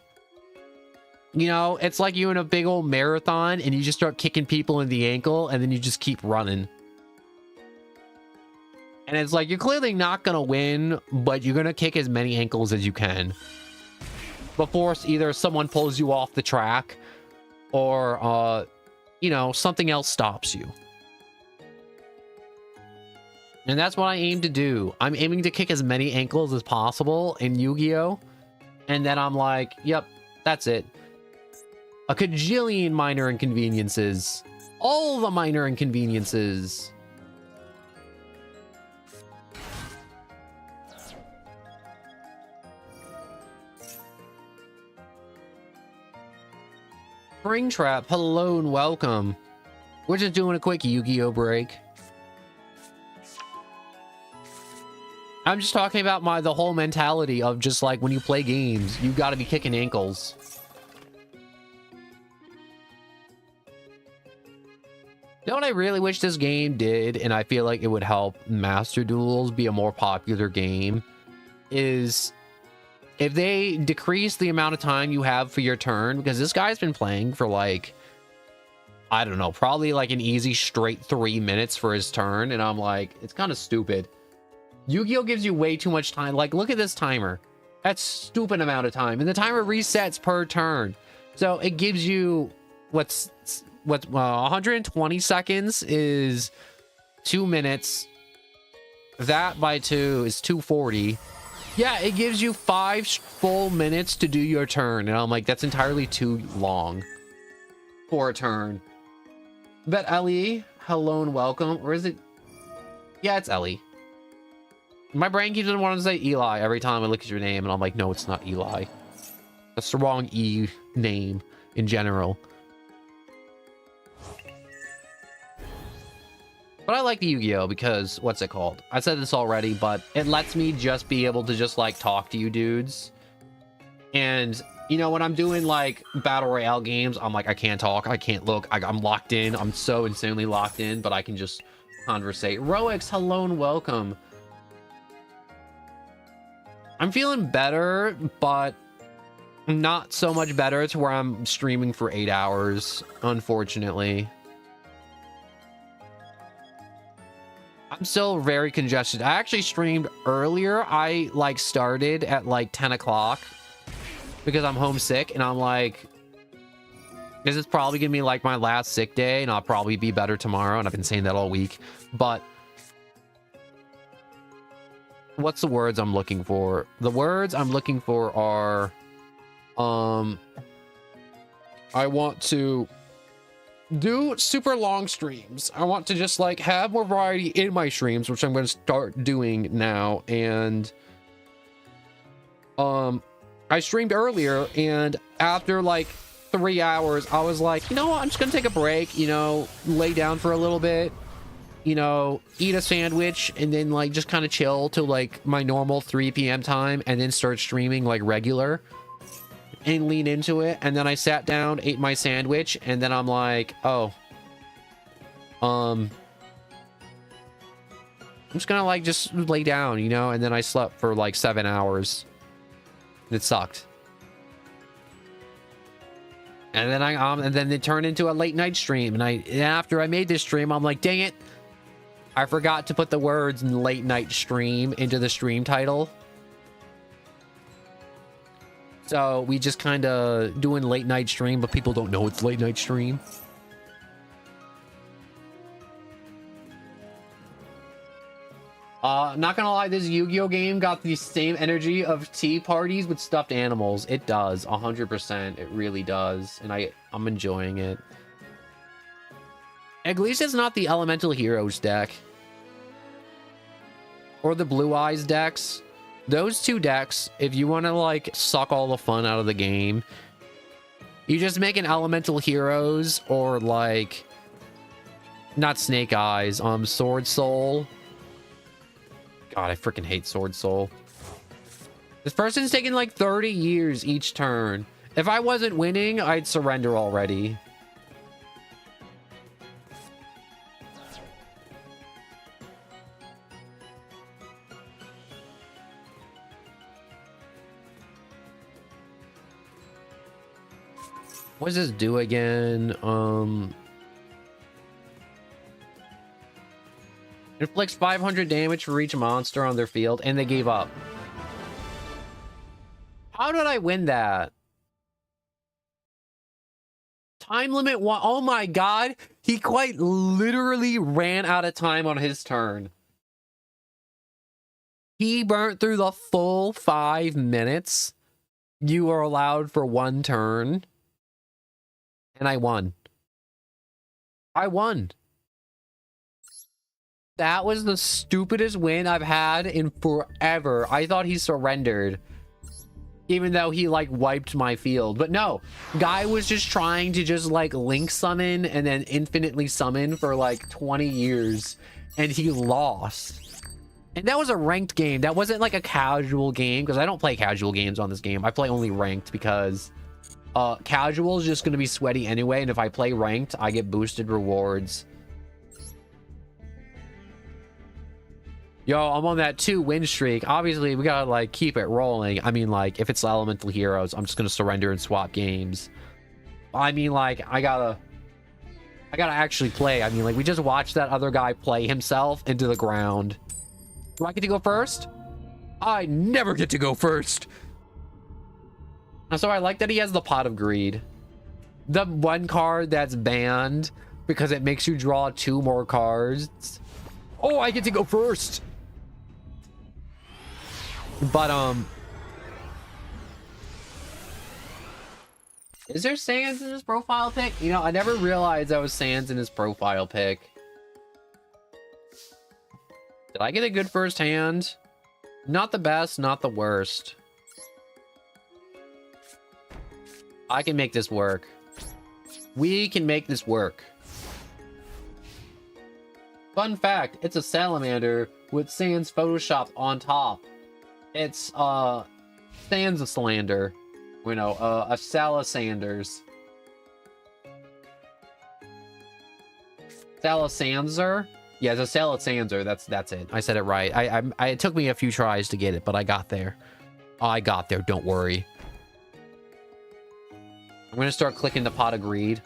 You know, it's like you in a big old marathon and you just start kicking people in the ankle and then you just keep running. And it's like, you're clearly not going to win, but you're going to kick as many ankles as you can before either someone pulls you off the track or, you know, something else stops you. And that's what I aim to do. I'm aiming to kick as many ankles as possible in Yu-Gi-Oh! And then I'm like, yep, that's it. A cajillion minor inconveniences. All the minor inconveniences. Springtrap, hello and welcome. We're just doing a quick Yu-Gi-Oh break. I'm just talking about the whole mentality of just like when you play games, you gotta be kicking ankles. You know what I really wish this game did, and I feel like it would help Master Duels be a more popular game, is if they decrease the amount of time you have for your turn, because this guy's been playing for like, I don't know, probably like an easy straight 3 minutes for his turn, and I'm like, it's kind of stupid. Yu-Gi-Oh gives you way too much time. Like, look at this timer. That's stupid amount of time, and the timer resets per turn. So it gives you what's what 120 seconds is 2 minutes. That by 2 is 240. Yeah, it gives you 5 full minutes to do your turn. And I'm like, that's entirely too long for a turn. But Ellie, hello and welcome. Or is it? Yeah, it's Ellie. My brain keeps wanting to say Eli every time I look at your name. And I'm like, no, it's not Eli. That's the wrong E name in general. But I like the Yu-Gi-Oh! Because, what's it called? I said this already, but it lets me just be able to just, like, talk to you dudes. And, you know, when I'm doing, like, Battle Royale games, I'm like, I can't talk, I can't look, I'm locked in. I'm so insanely locked in, but I can just conversate. Roix, hello and welcome. I'm feeling better, but not so much better to where I'm streaming for 8 hours, unfortunately. I'm still very congested. I actually streamed earlier. I like started at like 10 o'clock because I'm homesick and I'm like, this is probably gonna be like my last sick day and I'll probably be better tomorrow. And I've been saying that all week, but what's the words I'm looking for? The words I'm looking for are, I want to do super long streams. I want to just like have more variety in my streams, which I'm going to start doing now. And I streamed earlier and after like 3 hours I was like, you know what, I'm just gonna take a break, you know, lay down for a little bit, you know, eat a sandwich and then like just kind of chill till like my normal 3 p.m. time and then start streaming like regular and lean into it. And then I sat down, ate my sandwich, and then I'm like, oh, I'm just gonna like just lay down, you know. And then I slept for like 7 hours. It sucked. And then and then it turned into a late night stream. And after I made this stream, I'm like, dang it, I forgot to put the words late night stream into the stream title. So we just kind of doing late night stream, but people don't know it's late night stream. Not gonna lie, this Yu-Gi-Oh game got the same energy of tea parties with stuffed animals. It does, 100%. It really does, and I'm enjoying it. At least it's not the Elemental Heroes deck or the Blue Eyes decks. Those two decks, if you want to like suck all the fun out of the game, you just make an Elemental Heroes or like, not Snake Eyes, Sword Soul. God, I freaking hate Sword Soul. This person's taking like 30 years each turn. If I wasn't winning, I'd surrender already. What does this do again? Inflicts 500 damage for each monster on their field, and they gave up. How did I win that? Time limit 1. Oh my god. He quite literally ran out of time on his turn. He burnt through the full 5 minutes. You are allowed for 1 turn. And I won. I won. That was the stupidest win I've had in forever. I thought he surrendered. Even though he, like, wiped my field. But no. Guy was just trying to just, like, link summon and then infinitely summon for, like, 20 years. And he lost. And that was a ranked game. That wasn't, like, a casual game. Because I don't play casual games on this game. I play only ranked because casual is just going to be sweaty anyway. And if I play ranked, I get boosted rewards. Yo, I'm on that 2-win streak. Obviously, we gotta, like, keep it rolling. I mean, like, if it's Elemental Heroes, I'm just gonna surrender and swap games. I mean, like, I gotta actually play. I mean, like, we just watched that other guy play himself into the ground. Do I get to go first? I never get to go first. So I like that he has the Pot of Greed. The one card that's banned because it makes you draw 2 more cards. Oh, I get to go first. But is there Sans in his profile pic? You know, I never realized that was Sans in his profile pic. Did I get a good first hand? Not the best, not the worst. I can make this work. We can make this work. Fun fact, it's a salamander with Sans photoshopped on top. It's Sans a slander. You know, a Salasanders. Salasanzer? Yeah, it's a Salasanzer. That's it. I said it right. It took me a few tries to get it, but I got there. I got there, don't worry. I'm gonna start clicking the pot of greed.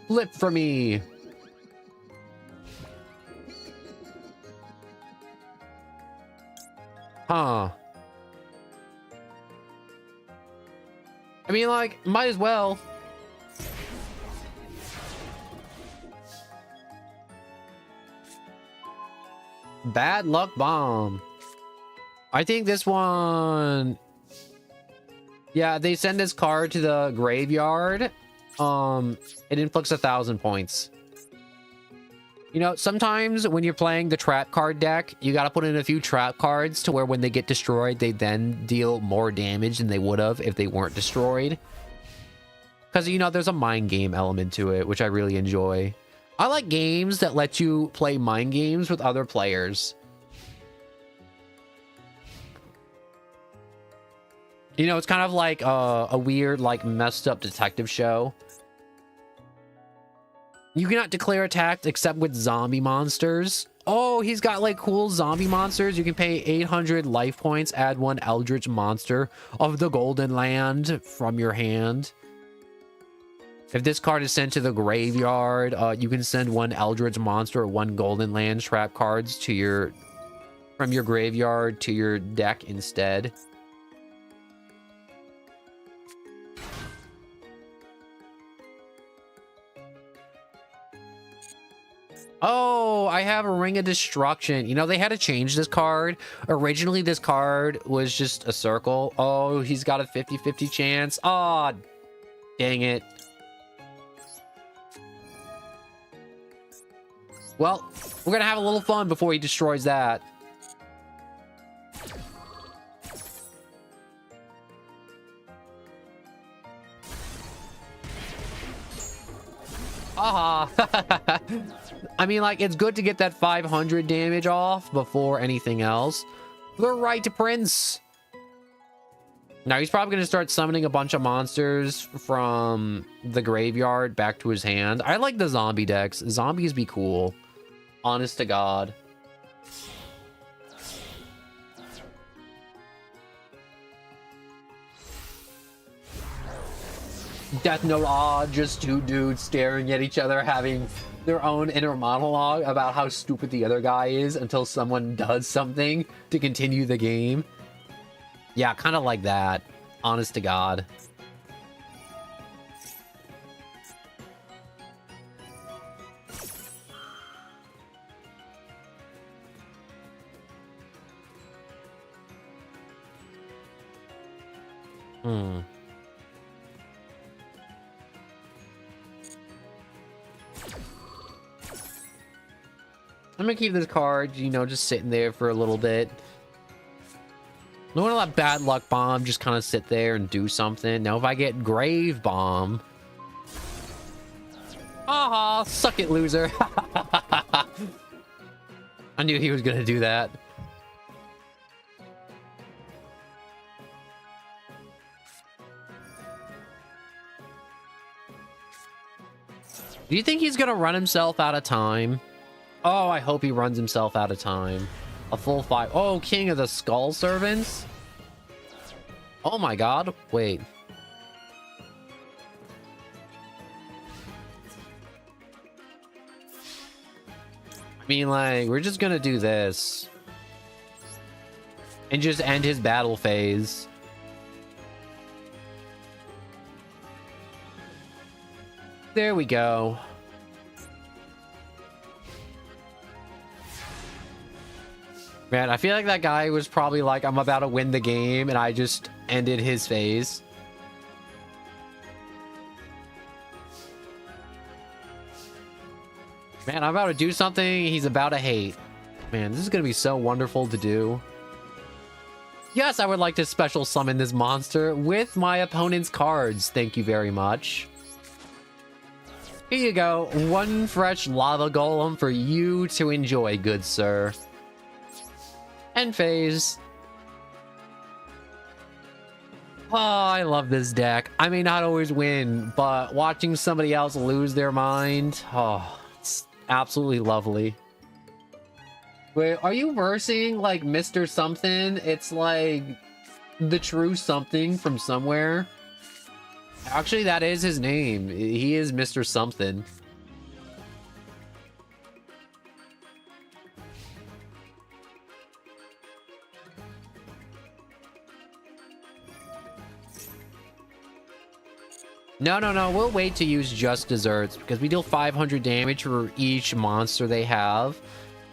Flip for me! Huh. I mean, like, might as well. Bad luck bomb. I think this one... Yeah, they send this card to the graveyard. It inflicts 1,000 points. You know, sometimes when you're playing the trap card deck, you gotta put in a few trap cards to where when they get destroyed, they then deal more damage than they would have if they weren't destroyed. Because, you know, there's a mind game element to it, which I really enjoy. I like games that let you play mind games with other players. You know, it's kind of like a weird, like, messed up detective show. You cannot declare attack except with zombie monsters. Oh, he's got, like, cool zombie monsters. You can pay 800 life points, add 1 eldritch monster of the Golden Land from your hand. If this card is sent to the graveyard, you can send 1 eldritch monster or 1 Golden Land trap cards to from your graveyard to your deck instead. Oh, I have a Ring of Destruction. You know, they had to change this card. Originally, this card was just a circle. Oh, he's got a 50-50 chance. Aw, dang it. Well, we're gonna have a little fun before he destroys that. Aha! I mean, like, it's good to get that 500 damage off before anything else. The right to Prince. Now, he's probably going to start summoning a bunch of monsters from the graveyard back to his hand. I like the zombie decks. Zombies be cool. Honest to God. Death Note, aw, just 2 dudes staring at each other, having their own inner monologue about how stupid the other guy is until someone does something to continue the game. Yeah, kind of like that. Honest to God. I'm gonna keep this card, you know, just sitting there for a little bit. I don't want to let Bad Luck Bomb just kind of sit there and do something. Now, if I get Grave Bomb... Aha! Suck it, loser! I knew he was gonna do that. Do you think he's gonna run himself out of time? Oh, I hope he runs himself out of time. A full 5. Oh, King of the Skull Servants? Oh my god. Wait. I mean, like, we're just gonna do this. And just end his battle phase. There we go. Man, I feel like that guy was probably like, I'm about to win the game, and I just ended his phase. Man, I'm about to do something he's about to hate. Man, this is going to be so wonderful to do. Yes, I would like to special summon this monster with my opponent's cards. Thank you very much. Here you go. One fresh lava golem for you to enjoy, good sir. End phase. Oh, I love this deck. I may not always win, but watching somebody else lose their mind, oh, it's absolutely lovely. Wait, are you versing like Mr. Something? It's like the true something from somewhere. Actually, that is his name. He is Mr. Something. No. We'll wait to use just desserts because we deal 500 damage for each monster they have.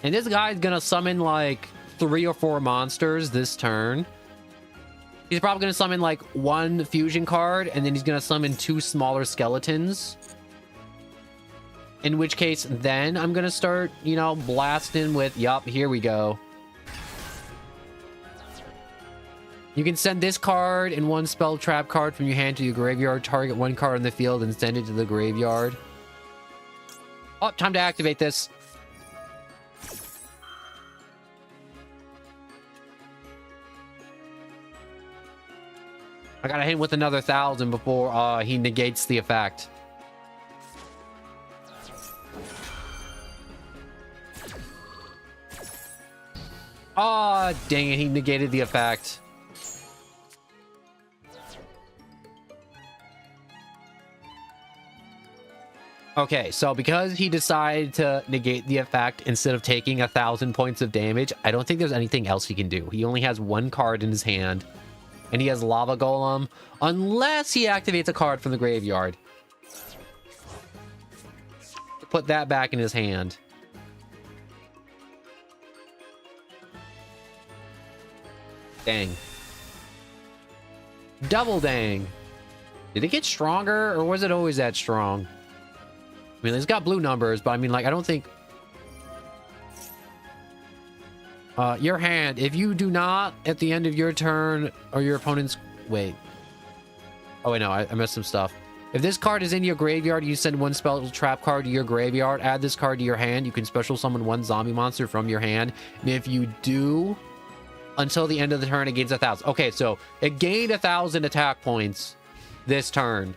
And this guy's gonna summon like 3 or 4 monsters this turn. He's probably gonna summon like 1 fusion card, and then he's gonna summon 2 smaller skeletons. In which case, then I'm gonna start, you know, blasting with, yup, here we go. You can send this card and 1 spell trap card from your hand to your graveyard, target 1 card on the field, and send it to the graveyard. Oh, time to activate this. I gotta hit him with another 1,000 before he negates the effect. Oh, dang it, he negated the effect. Okay, so because he decided to negate the effect instead of taking 1,000 points of damage, I don't think there's anything else he can do. He only has 1 card in his hand. And he has Lava Golem, unless he activates a card from the graveyard. Put that back in his hand. Dang. Double dang. Did it get stronger, or was it always that strong? I mean, it's got blue numbers, but I mean, like, I don't think... your hand, if you do not, at the end of your turn, or your opponent's... Wait. Oh, wait, no, I missed some stuff. If this card is in your graveyard, you send 1 spell trap card to your graveyard, add this card to your hand, you can special summon 1 zombie monster from your hand. And if you do, until the end of the turn, it gains 1,000. Okay, so it gained 1,000 attack points this turn.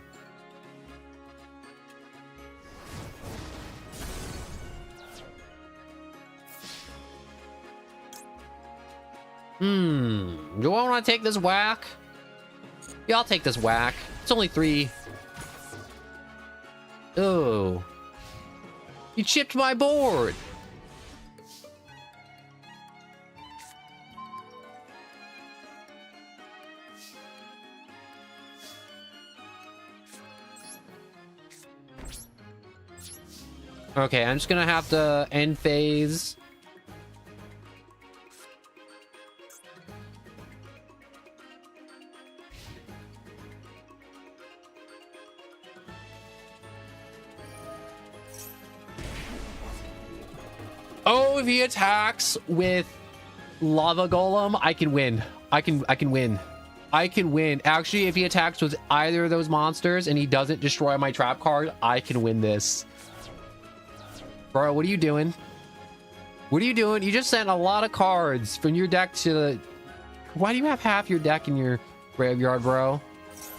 Do I want to take this whack? Yeah, I'll take this whack. It's only 3. Oh. You chipped my board. Okay, I'm just gonna have to end phase. Oh, if he attacks with Lava Golem, I can win. I can win. I can win. Actually, if he attacks with either of those monsters and he doesn't destroy my trap card, I can win this. Bro, what are you doing? What are you doing? You just sent a lot of cards from your deck to the... Why do you have half your deck in your graveyard, bro? It's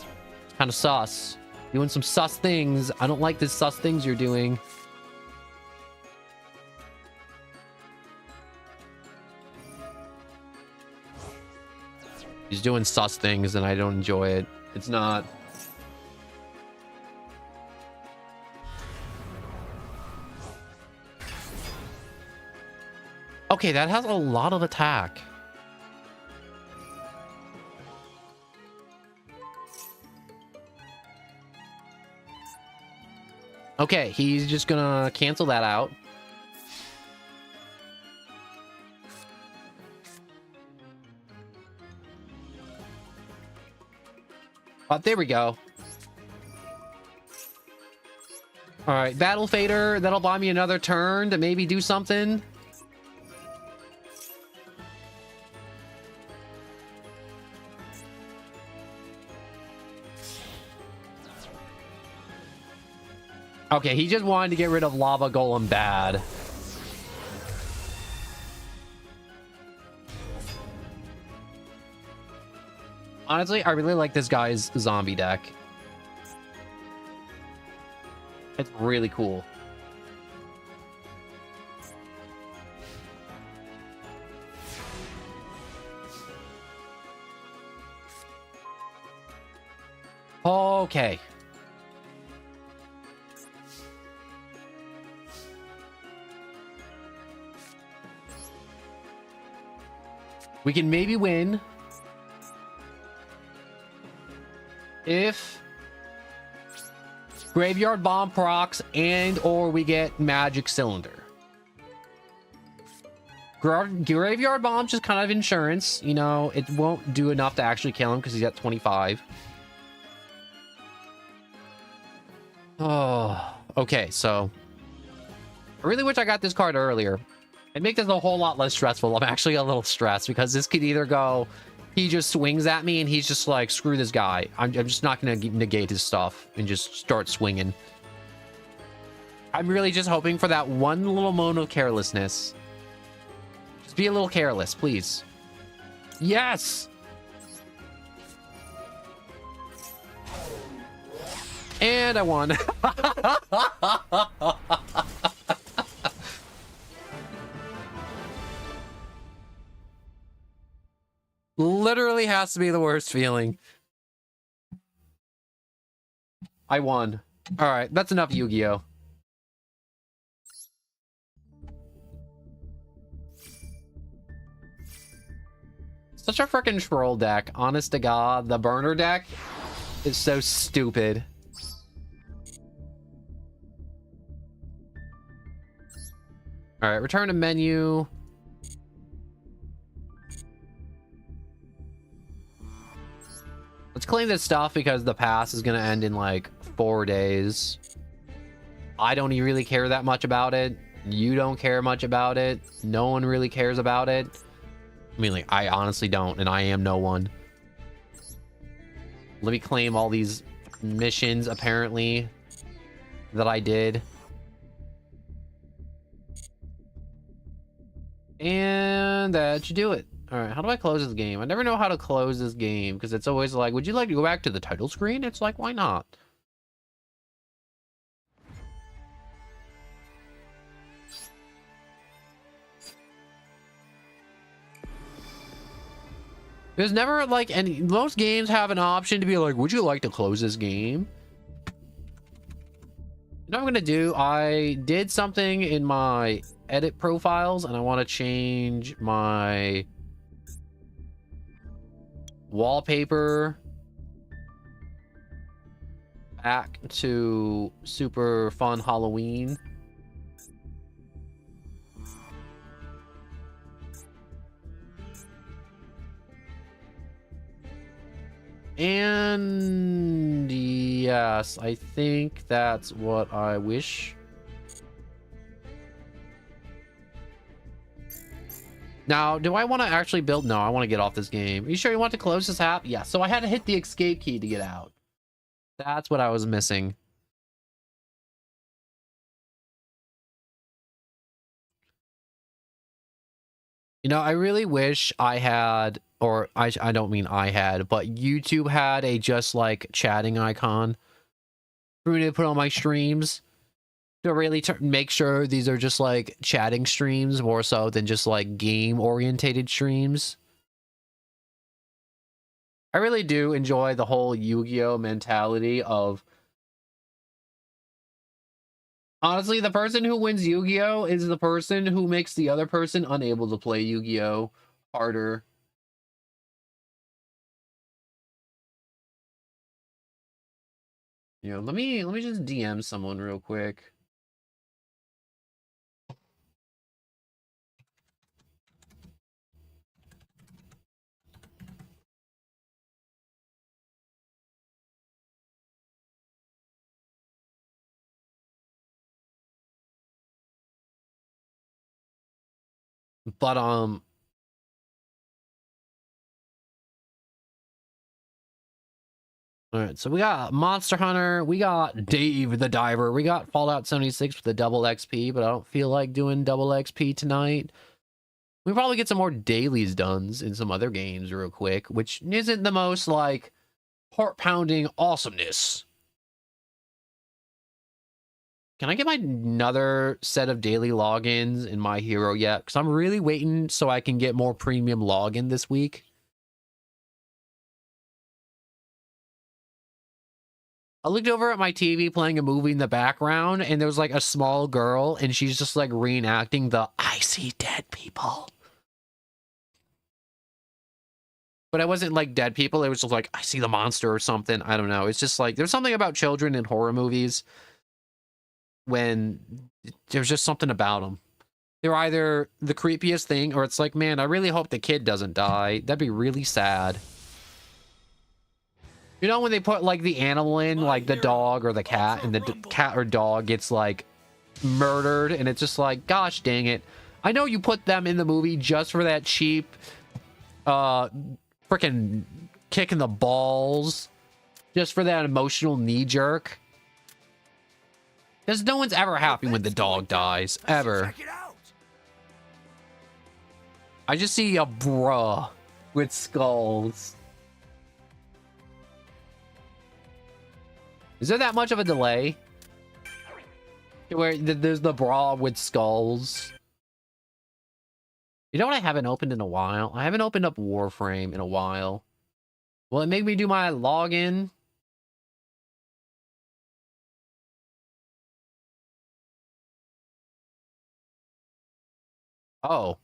kind of sus. Doing some sus things. I don't like the sus things you're doing. He's doing sus things and I don't enjoy it. It's not. Okay, that has a lot of attack. Okay, he's just gonna cancel that out. There we go. All right, Battle Fader. That'll buy me another turn to maybe do something. Okay, he just wanted to get rid of Lava Golem bad. Honestly, I really like this guy's zombie deck. It's really cool. Okay. We can maybe win if Graveyard Bomb procs and or we get Magic Cylinder. Graveyard Bomb's just kind of insurance. You know, it won't do enough to actually kill him because he's at 25. Oh, okay, so I really wish I got this card earlier. It'd make this a whole lot less stressful. I'm actually a little stressed because this could either go, he just swings at me and he's just like, screw this guy. I'm just not going to negate his stuff and just start swinging. I'm really just hoping for that one little moment of carelessness. Just be a little careless, please. Yes! And I won. Literally has to be the worst feeling. I won. All right, that's enough Yu-Gi-Oh! Such a freaking troll deck. Honest to God, the burner deck is so stupid. All right, return to menu. Let's claim this stuff because the pass is going to end in like 4 days. I don't really care that much about it. You don't care much about it. No one really cares about it. I mean, like, I honestly don't, and I am no one. Let me claim all these missions, apparently, that I did. And that should do it. All right, how do I close this game? I never know how to close this game because it's always like, would you like to go back to the title screen? It's like, why not? There's never like any, most games have an option to be like, would you like to close this game? You know what I'm gonna do? I did something in my edit profiles and I want to change my wallpaper back to super fun Halloween. And yes, I think that's what I wish. Now, do I want to actually build? No, I want to get off this game. Are you sure you want to close this app? Yeah, so I had to hit the escape key to get out. That's what I was missing. You know, I really wish I had, or I don't mean I had, but YouTube had a just like chatting icon for me to put on my streams to really make sure these are just like chatting streams more so than just like game orientated streams. I really do enjoy the whole Yu-Gi-Oh mentality of, honestly, the person who wins Yu-Gi-Oh is the person who makes the other person unable to play Yu-Gi-Oh harder. You know, let me just DM someone real quick. But all right, so we got Monster Hunter, we got Dave the Diver, we got Fallout 76 with the double XP, but I don't feel like doing double XP tonight. We probably get some more dailies done in some other games real quick, which isn't the most like heart-pounding awesomeness. Can I get my another set of daily logins in My Hero yet? Because I'm really waiting so I can get more premium login this week. I looked over at my TV playing a movie in the background, and there was like a small girl, and she's just like reenacting the "I see dead people." But it wasn't like dead people, it was just like, I see the monster or something. I don't know. It's just like, there's something about children in horror movies when there's just something about them. They're either the creepiest thing, or it's like, man, I really hope the kid doesn't die. That'd be really sad. You know when they put like the animal in, like the dog or the cat, and the cat or dog gets like murdered, and it's just like, gosh dang it. I know you put them in the movie just for that cheap freaking kick in the balls, just for that emotional knee jerk. Because no one's ever happy when the dog dies, ever. I just see a bruh with skulls. Is there that much of a delay? Where there's the bra with skulls. You know what I haven't opened in a while? I haven't opened up Warframe in a while. Will it make me do my login? Oh.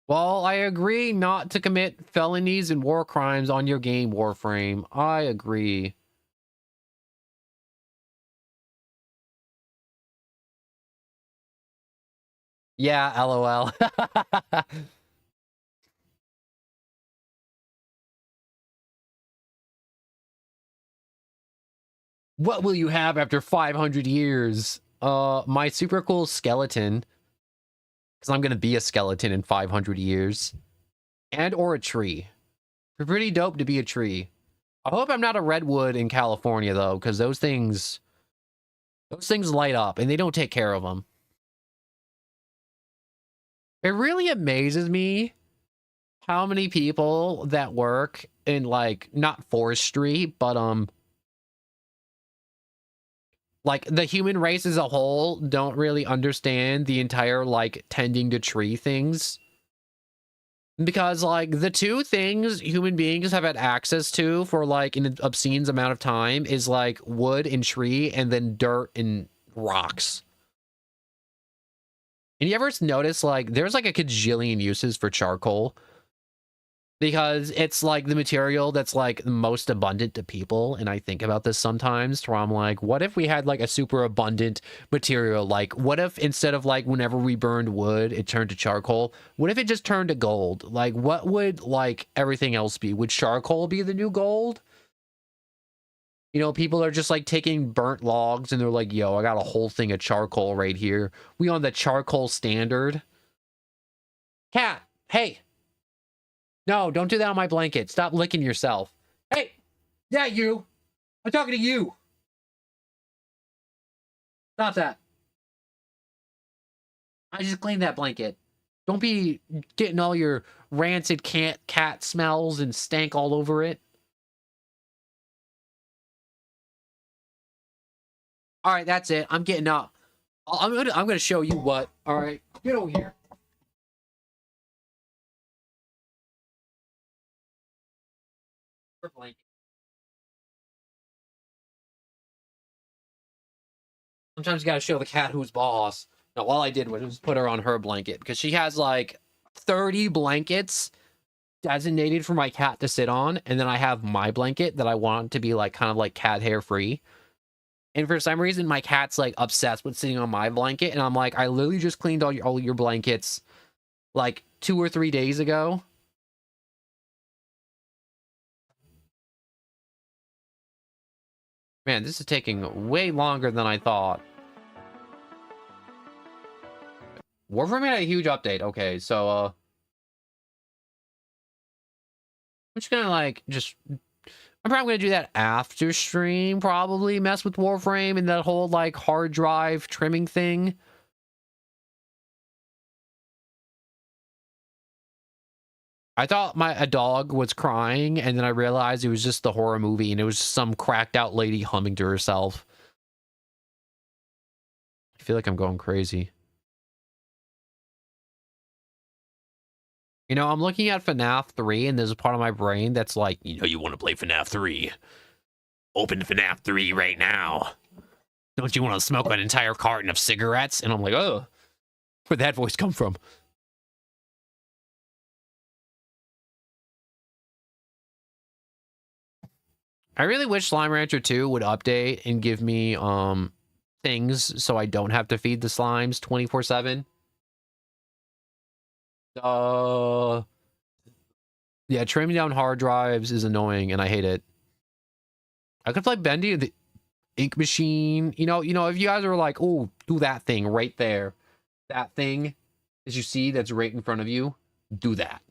Well, I agree not to commit felonies and war crimes on your game, Warframe. I agree. Yeah, LOL. What will you have after 500 years? My super cool skeleton. Because I'm going to be a skeleton in 500 years. And or a tree. It's pretty dope to be a tree. I hope I'm not a redwood in California, though, because those things light up, and they don't take care of them. It really amazes me how many people that work in, like, not forestry, but, like, the human race as a whole don't really understand the entire, like, tending to tree things. Because, like, the two things human beings have had access to for, like, an obscene amount of time is, like, wood and tree, and then dirt and rocks. And you ever notice, like, there's, like, a cajillion uses for charcoal? Because it's, like, the material that's, like, most abundant to people, and I think about this sometimes, where I'm like, what if we had, like, a super abundant material? Like, what if instead of, like, whenever we burned wood, it turned to charcoal? What if it just turned to gold? Like, what would, like, everything else be? Would charcoal be the new gold? You know, people are just, like, taking burnt logs, and they're like, yo, I got a whole thing of charcoal right here. We on the charcoal standard. Cat, hey! No, don't do that on my blanket. Stop licking yourself. Hey! Yeah, you! I'm talking to you! Stop that. I just cleaned that blanket. Don't be getting all your rancid cat smells and stank all over it. Alright, that's it. I'm getting up. I'm gonna show you what. Alright, get over here. Blanket. Sometimes you gotta show the cat who's boss. No, all I did was put her on her blanket because she has like 30 blankets designated for my cat to sit on, and then I have my blanket that I want to be like kind of like cat hair free. And for some reason, my cat's like obsessed with sitting on my blanket, and I'm like, I literally just cleaned all your blankets like 2 or 3 days ago. Man, this is taking way longer than I thought. Warframe had a huge update. Okay, so I'm just gonna like I'm probably gonna do that after stream, probably mess with Warframe and that whole like hard drive trimming thing. I thought a dog was crying, and then I realized it was just the horror movie, and it was some cracked out lady humming to herself. I feel like I'm going crazy. You know, I'm looking at FNAF 3, and there's a part of my brain that's like, you know, you want to play FNAF 3. Open FNAF 3 right now. Don't you want to smoke an entire carton of cigarettes? And I'm like, oh, where'd that voice come from? I really wish Slime Rancher 2 would update and give me things so I don't have to feed the slimes 24/7. Yeah, trimming down hard drives is annoying and I hate it. I could play Bendy the Ink Machine. You know, if you guys are like, oh, do that thing right there. That thing, as you see, that's right in front of you. Do that.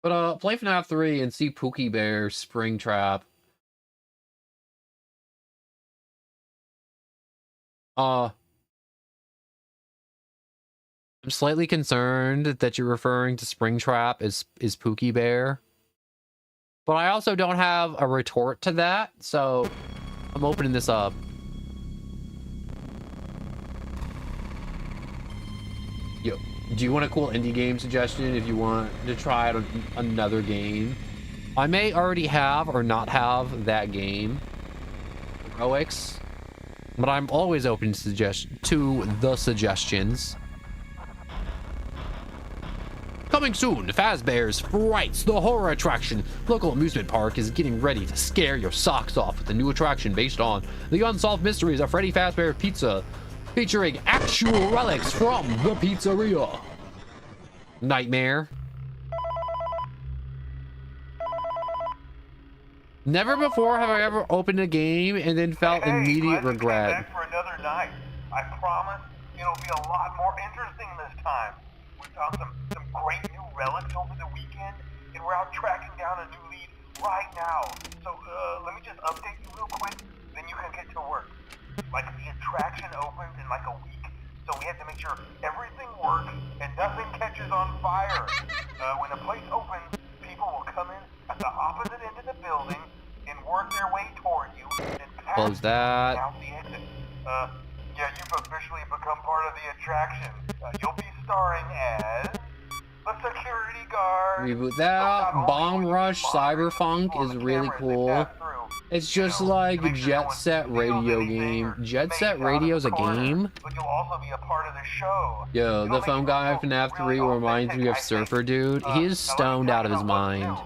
But play FNAF 3 and see Pookie Bear Springtrap. I'm slightly concerned that you're referring to Springtrap as Pookie Bear. But I also don't have a retort to that, so I'm opening this up. Yo, do you want a cool indie game suggestion if you want to try out another game? I may already have or not have that game, Heroics, but I'm always open to the suggestions. Coming soon, Fazbear's Frights, the horror attraction. Local amusement park is getting ready to scare your socks off with a new attraction based on the unsolved mysteries of Freddy Fazbear Pizza, featuring actual relics from the pizzeria. Nightmare. Never before have I ever opened a game and then felt immediate regret. Back for another night. I promise it'll be a lot more interesting this time. We found some great new relics over the weekend, and we're out tracking down a new lead right now. So let me just update you real quick, then you can get to work. Like, the attraction opens in like a week, so we have to make sure everything works and nothing catches on fire. When the place opens, people will come in at the opposite end of the building and work their way toward you and pass Close that. out the exit. Yeah, you've officially become part of the attraction. You'll be starring as the security guard. Reboot that. Bomb Rush Cyberpunk is really cool. It's just like Jet Set Radio game. Jet Set Radio's a game? But you'll also be a part of the show. Yo, the phone guy of FNAF 3 reminds me of Surfer Dude. He is stoned out of his mind.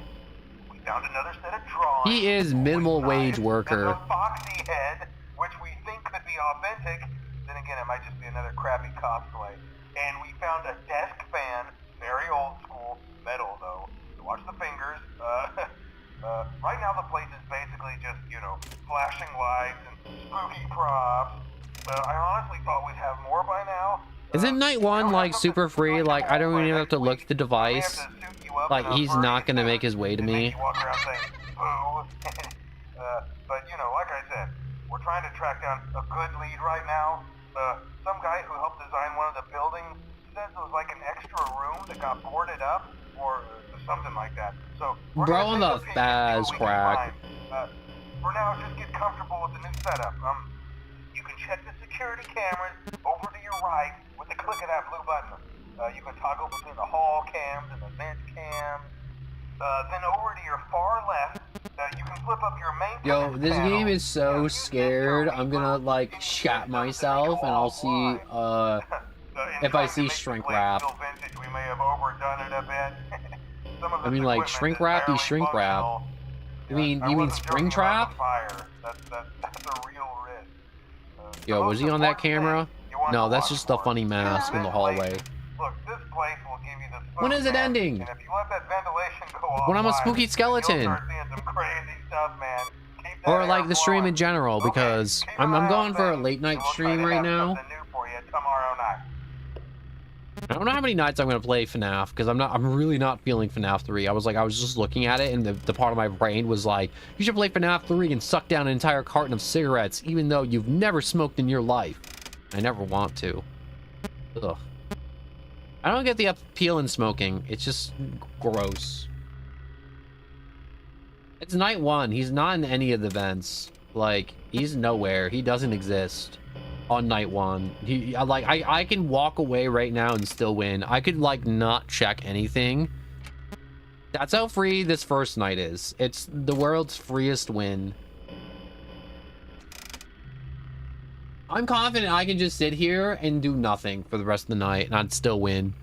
We found another set of drawings. He is minimal wage worker. A foxy head, which we think could be authentic. Then again, it might just be another crappy cosplay. And we found a desk fan, very old school, metal though. So watch the fingers. Right now the place is basically just, you know, flashing lights and spooky props. I honestly thought we'd have more by now. Isn't Night 1 like super free? Like, I don't even have to look at the device. Like, he's not gonna make his way to me. But you know, like I said, we're trying to track down a good lead right now. Some guy who helped design one of the buildings says it was like an extra room that got boarded up, or something like that. So, bro on the Faz crack. For now, just get comfortable with the new setup. You can check the security cameras over to your right with the click of that blue button. You can toggle between the hall cams and the vent cams. Then over to your far left, you can flip up your main. Yo, this game is so scared. I'm gonna like shat myself, and I'll see if I see shrink wrap. Vintage, we may have overdone it a bit. Some of I mean, this like, equipment shrink is wrap, barely shrink wrap. functional. You mean wasn't spring joking about trap? the fire. That's a real risk. Yo, was he on that camera? No, that's just the funny mask in the hallway. Look, this place will give you the When is it ending? And if you let that ventilation go off, When I'm a spooky skeleton. you'll start seeing some crazy stuff, man. Keep that Or air like the stream flowing. in general, because Okay, keep I'm an eye going on for a things. late night We'll try stream to right have now. something new for you tomorrow night. I don't know how many nights I'm gonna play FNAF because I'm really not feeling FNAF 3. I was just looking at it and the part of my brain was like, you should play FNAF 3 and suck down an entire carton of cigarettes even though you've never smoked in your life. I never want to. Ugh. I don't get the appeal in smoking. It's just gross. It's night 1. He's not in any of the vents. Like, he's nowhere. He doesn't exist on night 1. I can walk away right now and still win. I could like not check anything. That's how free this first night is. It's the world's freest win. I'm confident I can just sit here and do nothing for the rest of the night and I'd still win.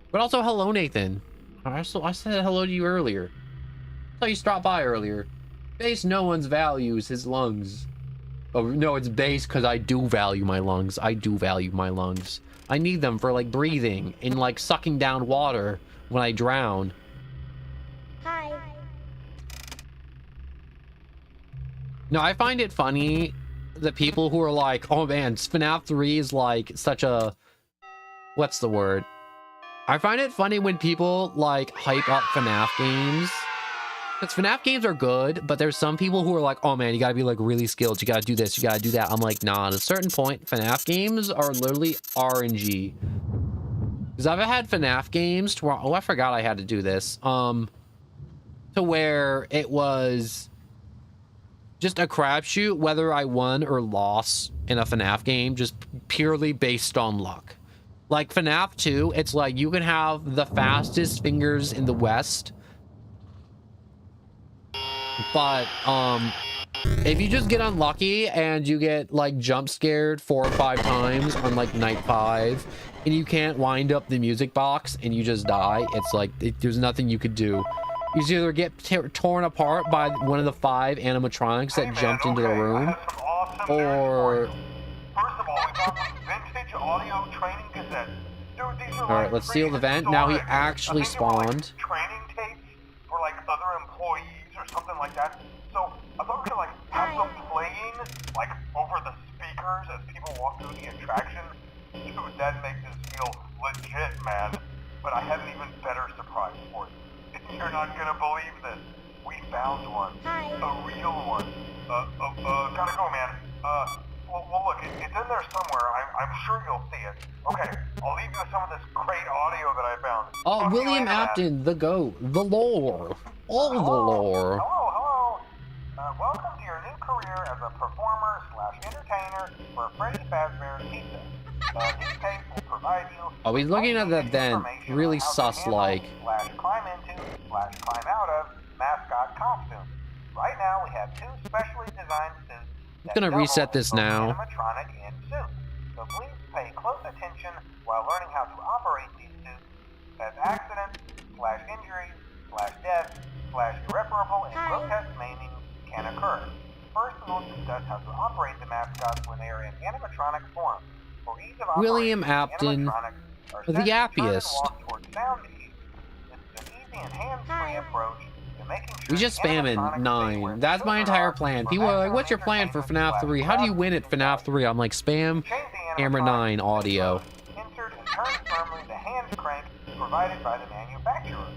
But also, hello, Nathan. I said hello to you earlier. I saw you stopped by earlier. Base no one's values his lungs. Oh, no, it's base because I do value my lungs. I do value my lungs. I need them for, like, breathing and, like, sucking down water when I drown. Hi. No, I find it funny that people who are like, oh man, FNAF 3 is like such a... What's the word? I find it funny when people like hype up FNAF games. Because FNAF games are good, but there's some people who are like, oh man, you gotta be like really skilled. You gotta do this, you gotta do that. I'm like, nah, at a certain point, FNAF games are literally RNG. Because I've had FNAF games to where, oh, I forgot I had to do this. To where it was just a crapshoot whether I won or lost in a FNAF game, just purely based on luck. Like FNAF 2, it's like you can have the fastest fingers in the West, but if you just get unlucky and you get like jump scared 4 or 5 times on like night 5 and you can't wind up the music box and you just die, it's like there's nothing you could do. You either get torn apart by one of the 5 animatronics that jumped into the room, or... First of all, we got some vintage audio training cassettes. Dude, these are Alright, let's seal the vent. Now he actually spawned. Training tapes for like other employees or something like that. So I thought we could like have them playing like over the speakers as people walk through the attraction. Dude, that makes us feel legit, man. But I have an even better surprise for you. You're not gonna believe this. We found one. Hi. A real one. Gotta go, man. Well, look, it's in there somewhere. I'm sure you'll see it. Okay, I'll leave you with some of this great audio that I found. Oh, Talk to you William later, man. Apton, the GOAT, the lore, all the lore. Hello. Welcome to your new career as a performer / entertainer for Freddy Fazbear's Pizza. These tapes will provide you... Oh, he's looking at that vent, really sus-like. / climb into / climb out of mascot costumes. Right now, we have 2 specially designed suits. I'm gonna reset this now. Animatronic in suits. So please pay close attention while learning how to operate these suits, as accidents / injuries / death / irreparable and grotesque maiming can occur. First, we will discuss how to operate the mascots when they are in animatronic form. For ease of William operation, Apton, animatronics are the set to turn and appiest. walk towards sound cues. This is an easy and hands-free approach to making sure We just the spamming animatronics 9. stay where That's my the entire children plan. are People are like, maximum what's your plan for FNAF 3? How do you win at FNAF 3? I'm like, spam Camera 9 audio. Insert and turn firmly the hand crank provided by the manufacturer.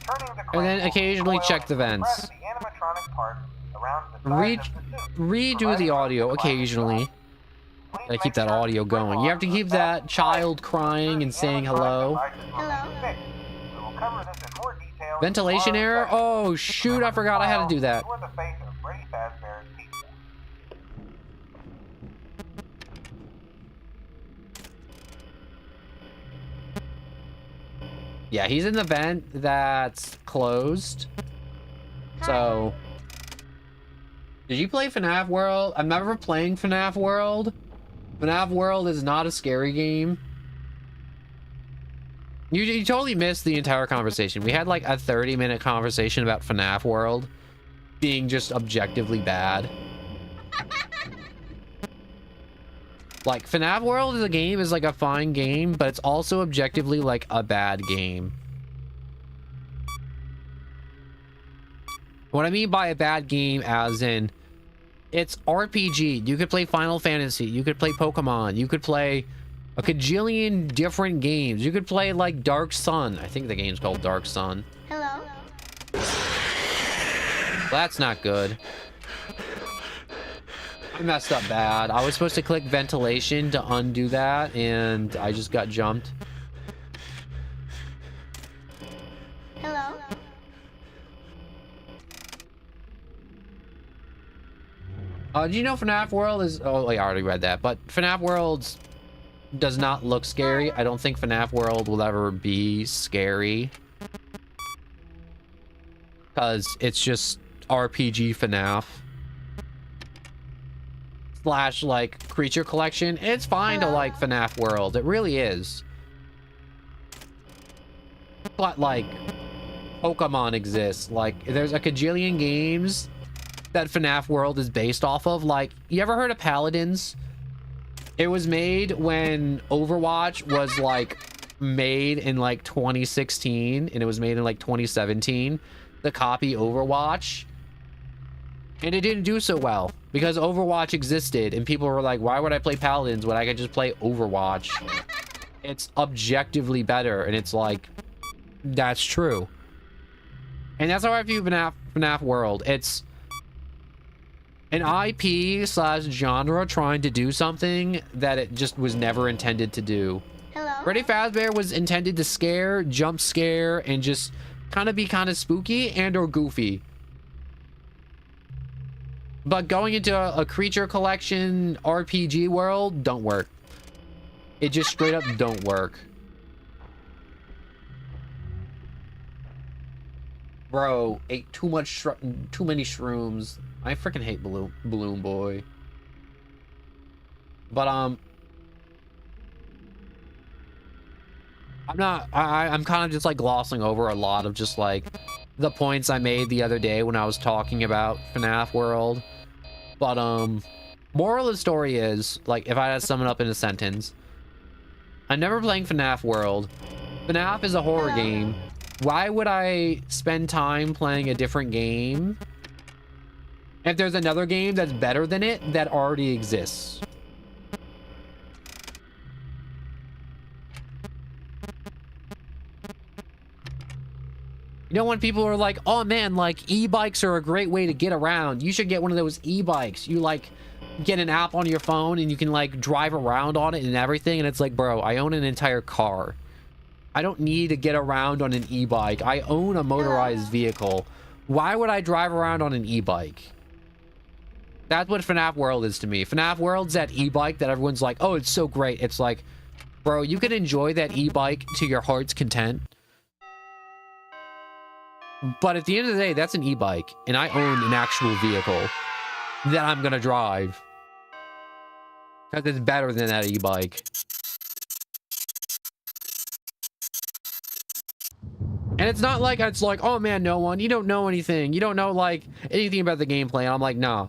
Turning the And crank then will occasionally coil check the and compress vents. the animatronic part around the sides of the suit, Redo providing the audio the occasionally. Please Gotta keep make that sure audio to going. You have to keep that child crying and saying hello. Ventilation error? Oh shoot, I forgot I had to do that. Yeah, he's in the vent that's closed. So Did you play FNAF World? I remember playing FNAF World. FNAF World is not a scary game. You totally missed the entire conversation. We had like a 30-minute conversation about FNAF World being just objectively bad. Like, FNAF World as a game is like a fine game, but it's also objectively like a bad game. What I mean by a bad game as in, it's RPG. You could play Final Fantasy. You could play Pokemon. You could play a cajillion different games. You could play like Dark Sun. I think the game's called Dark Sun. Hello? That's not good. I messed up bad. I was supposed to click ventilation to undo that, and I just got jumped. Hello? Do you know FNAF World is... Oh, I already read that. But FNAF World does not look scary. I don't think FNAF World will ever be scary. Because it's just RPG FNAF. Slash, like, creature collection. It's fine to like FNAF World. It really is. But, like, Pokemon exists. Like, there's a cajillion games that FNAF World is based off of. Like, you ever heard of Paladins? It was made when Overwatch was like made in like 2016, and it was made in like 2017, the copy Overwatch, and it didn't do so well because Overwatch existed and people were like, why would I play Paladins when I could just play Overwatch? It's objectively better, and it's like, that's true. And that's how I view FNAF World. It's an IP slash genre trying to do something that it just was never intended to do. Hello? Freddy Fazbear was intended to scare, jump scare, and just kind of be kind of spooky and or goofy. But going into a creature collection RPG world don't work. It just straight up don't work. Bro, ate too many shrooms. I freaking hate Balloon Boy. But I'm kind of just like glossing over a lot of just like the points I made the other day when I was talking about FNAF World. But moral of the story is, like, if I had to sum it up in a sentence, I'm never playing FNAF World. FNAF is a horror game. Why would I spend time playing a different game if there's another game that's better than it that already exists? You know, when people are like, oh man, like e-bikes are a great way to get around. You should get one of those e-bikes. You like get an app on your phone and you can like drive around on it and everything. And it's like, bro, I own an entire car. I don't need to get around on an e-bike. I own a motorized vehicle. Why would I drive around on an e-bike? That's what FNAF World is to me. FNAF World's that e-bike that everyone's like, oh, it's so great. It's like, bro, you can enjoy that e-bike to your heart's content. But at the end of the day, that's an e-bike. And I own an actual vehicle that I'm going to drive. Because it's better than that e-bike. And it's not like, it's like, oh man, no one, you don't know anything. You don't know like anything about the gameplay. And I'm like, nah.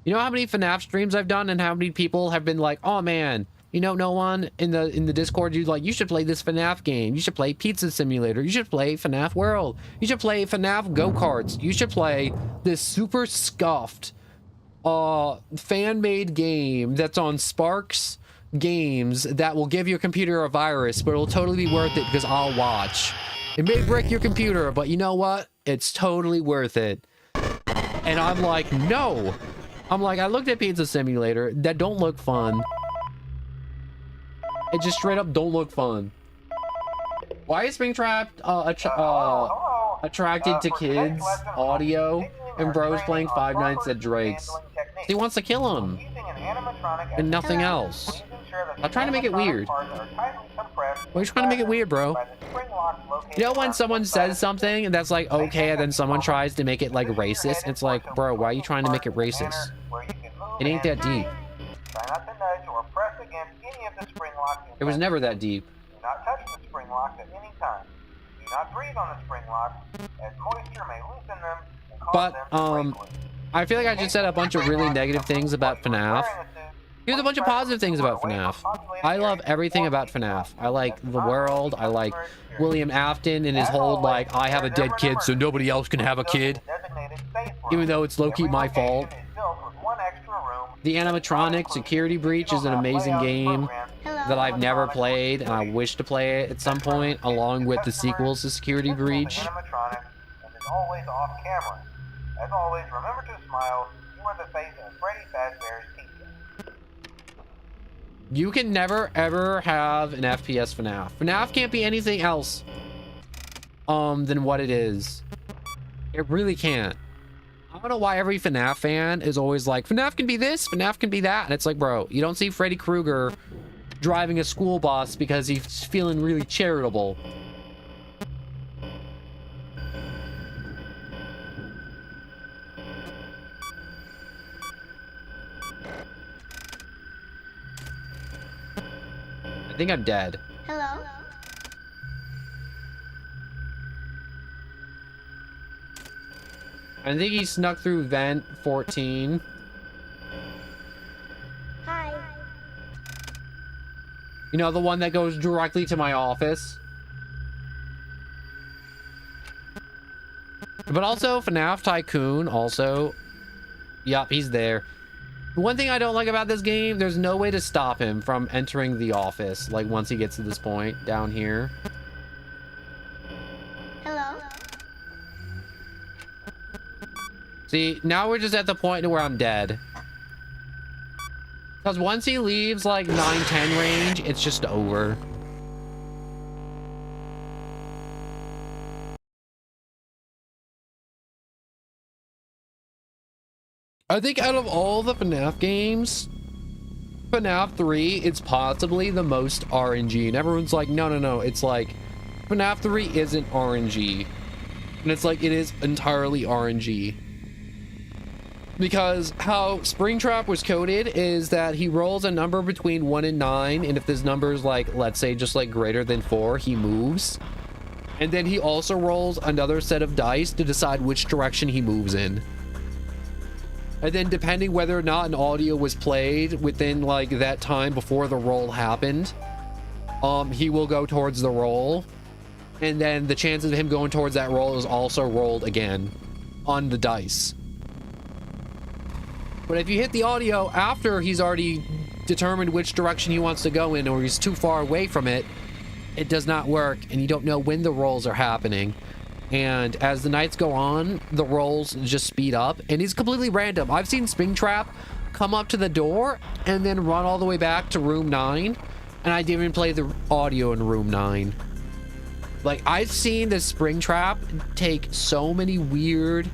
You know how many FNAF streams I've done and how many people have been like, oh man, you know, no one in the Discord, you're like, you should play this FNAF game. You should play Pizza Simulator. You should play FNAF World. You should play FNAF Go-Karts. You should play this super scuffed, fan-made game that's on Sparks Games that will give your computer a virus, but it'll totally be worth it because I'll watch. It may break your computer, but you know what? It's totally worth it. And I'm like, no. I'm like, I looked at Pizza Simulator. That don't look fun. It just straight up don't look fun. Why is Springtrap attracted to kids audio and bros playing Five Nights at Drake's? He wants to kill him and nothing else. I'm trying to make it weird. Why are you trying to make it weird, bro? located You know when around someone the side says something and that's like okay, and then someone tries to make it like racist? It's like, bro, why are you trying to make it racist? where you can move It ain't that and deep. try not to nudge or press against any of the spring locks. It was never that deep. Do not touch the spring locks at any time. Do not breathe on the spring locks, as moisture may loosen them and cause But, them to break loose. I feel like I just said a bunch of really negative things about FNAF. Here's a bunch of positive things about FNAF. I love everything about FNAF. I like the world. I like William Afton and his whole, like, I have a dead kid so nobody else can have a kid. Even though it's low-key my fault. The animatronic Security Breach is an amazing game that I've never played, and I wish to play it at some point, along with the sequels to Security Breach. Always off camera. As always, remember to smile. You are the face of Freddy Fazbear's Pizza. You can never ever have an FPS FNAF. FNAF can't be anything else than what it is. It really can't. I don't know why every FNAF fan is always like, FNAF can be this, FNAF can be that. And it's like, bro, you don't see Freddy Krueger driving a school bus because he's feeling really charitable. I think I'm dead. Hello? I think he snuck through vent 14. Hi. You know, the one that goes directly to my office. But also FNAF Tycoon also. Yup, he's there. One thing I don't like about this game, there's no way to stop him from entering the office, like once he gets to this point down here. Hello? See, now we're just at the point where I'm dead. Because once he leaves like 9-10 range, it's just over. I think out of all the FNAF games, FNAF 3 is possibly the most RNG. And everyone's like, no, no, no. It's like, FNAF 3 isn't RNG. And it's like, it is entirely RNG. Because how Springtrap was coded is that he rolls a number between 1 and 9. And if this number is like, let's say just like greater than 4, he moves. And then he also rolls another set of dice to decide which direction he moves in. And then depending whether or not an audio was played within like that time before the roll happened, he will go towards the roll. And then the chances of him going towards that roll is also rolled again on the dice. But if you hit the audio after he's already determined which direction he wants to go in, or he's too far away from it, it does not work, and you don't know when the rolls are happening. And as the nights go on, the rolls just speed up, and it's completely random. I've seen Springtrap come up to the door and then run all the way back to room 9, and I didn't even play the audio in room 9. Like, I've seen the Springtrap take so many weird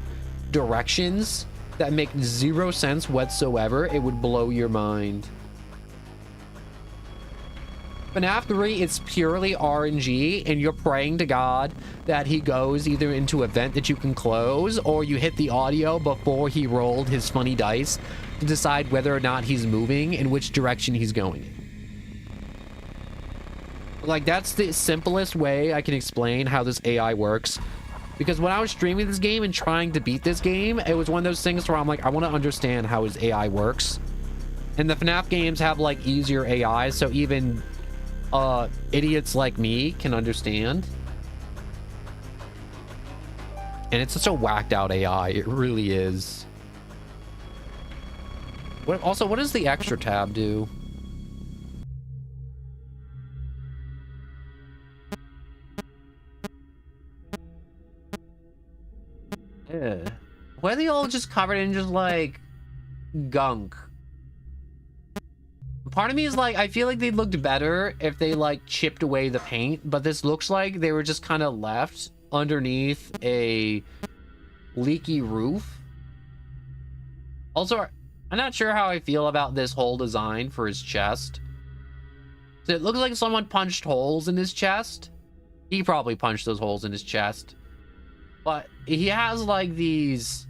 directions that make zero sense whatsoever. It would blow your mind. FNAF 3, it's purely RNG, and you're praying to God that he goes either into a vent that you can close, or you hit the audio before he rolled his funny dice to decide whether or not he's moving and which direction he's going in. Like, that's the simplest way I can explain how this AI works. Because when I was streaming this game and trying to beat this game, it was one of those things where I'm like, I want to understand how his AI works. And the FNAF games have, like, easier AI, so even idiots like me can understand. And it's such a whacked out AI. It really is. What does the extra tab do? Yeah. Why are they all just covered in just like gunk? Part of me is like, I feel like they looked better if they like chipped away the paint, but this looks like they were just kind of left underneath a leaky roof. Also, I'm not sure how I feel about this whole design for his chest. So it looks like someone punched holes in his chest. He probably punched those holes in his chest. But he has like these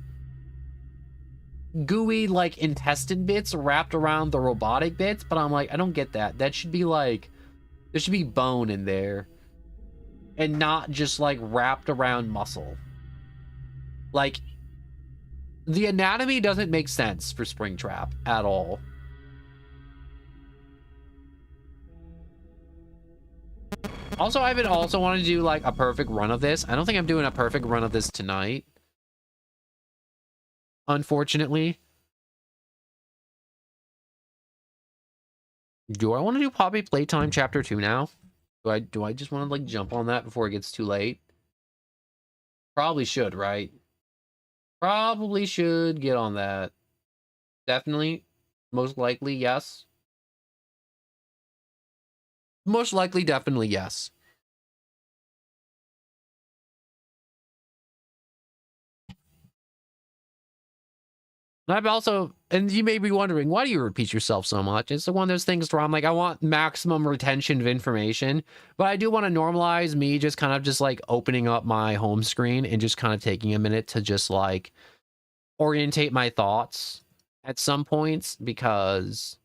gooey like intestine bits wrapped around the robotic bits, but I'm like, I don't get that. That should be like, there should be bone in there and not just like wrapped around muscle. Like, the anatomy doesn't make sense for Springtrap at all. Also, I've been also wanting to do like a perfect run of this. I don't think I'm doing a perfect run of this tonight, unfortunately. Do I want to do Poppy Playtime Chapter 2 now? Do I just want to like jump on that before it gets too late? Probably should, right? Probably should get on that. Definitely. Most likely, yes. Most likely, definitely, yes. I've also, and you may be wondering, why do you repeat yourself so much? It's one of those things where I'm like, I want maximum retention of information, but I do want to normalize me just kind of just like opening up my home screen and just kind of taking a minute to just like orientate my thoughts at some points, because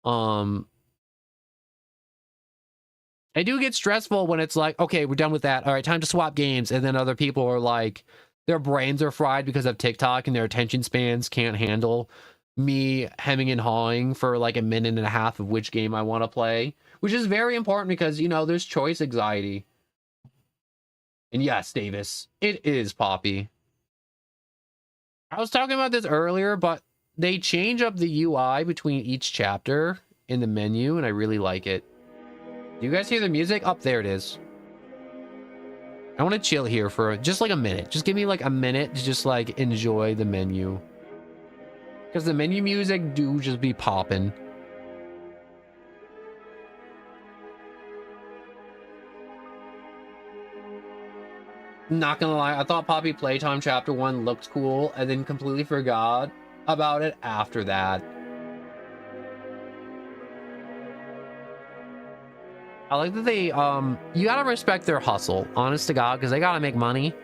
I do get stressful when it's like, okay, we're done with that. All right, time to swap games. And then other people are like, their brains are fried because of TikTok and their attention spans can't handle me hemming and hawing for like a minute and a half of which game I want to play, which is very important because, you know, there's choice anxiety. And yes, Davis, it is Poppy. I was talking about this earlier, but they change up the UI between each chapter in the menu, and I really like it. Do you guys hear the music? Up there it is. I want to chill here for just like a minute. Just give me like a minute to just like enjoy the menu. Because the menu music do just be popping. Not gonna lie, I thought Poppy Playtime Chapter 1 looked cool and then completely forgot about it after that. I like that they, you gotta respect their hustle, honest to God, because they gotta make money.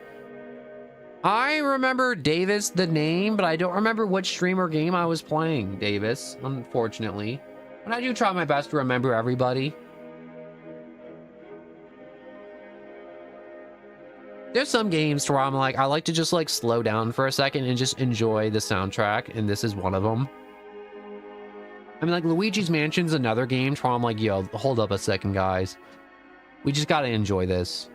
I remember Davis, the name, but I don't remember which stream or game I was playing, Davis, unfortunately. But I do try my best to remember everybody. There's some games where I'm like, I like to just like slow down for a second and just enjoy the soundtrack, and this is one of them. I mean, like, Luigi's Mansion's another game where I'm like, yo, hold up a second, guys. We just gotta enjoy this.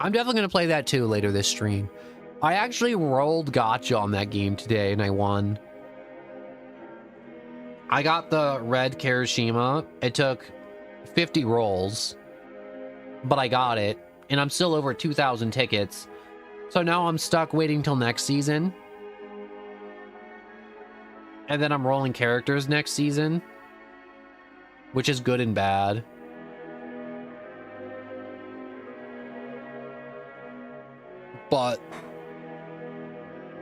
I'm definitely gonna play that too later this stream. I actually rolled gacha on that game today and I won. I got the red Kirishima. It took 50 rolls, but I got it, and I'm still over 2,000 tickets. So now I'm stuck waiting till next season. And then I'm rolling characters next season, which is good and bad. But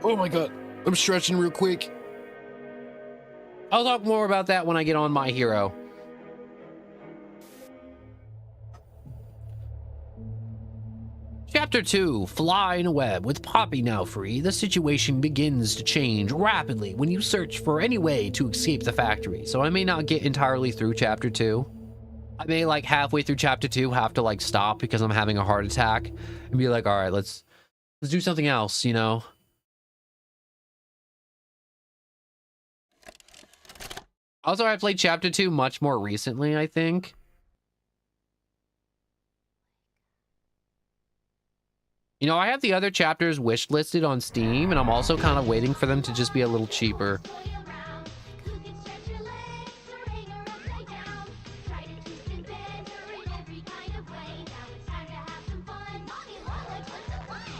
oh my god, I'm stretching real quick. I'll talk more about that when I get on My Hero. Chapter 2, Fly in a Web. With Poppy now free, the situation begins to change rapidly when you search for any way to escape the factory. So I may not get entirely through Chapter 2. I may, like, halfway through Chapter 2 have to, like, stop because I'm having a heart attack and be like, all right, let's do something else, you know? Also, I played Chapter 2 much more recently, I think. You know, I have the other chapters wishlisted on Steam, and I'm also kind of waiting for them to just be a little cheaper.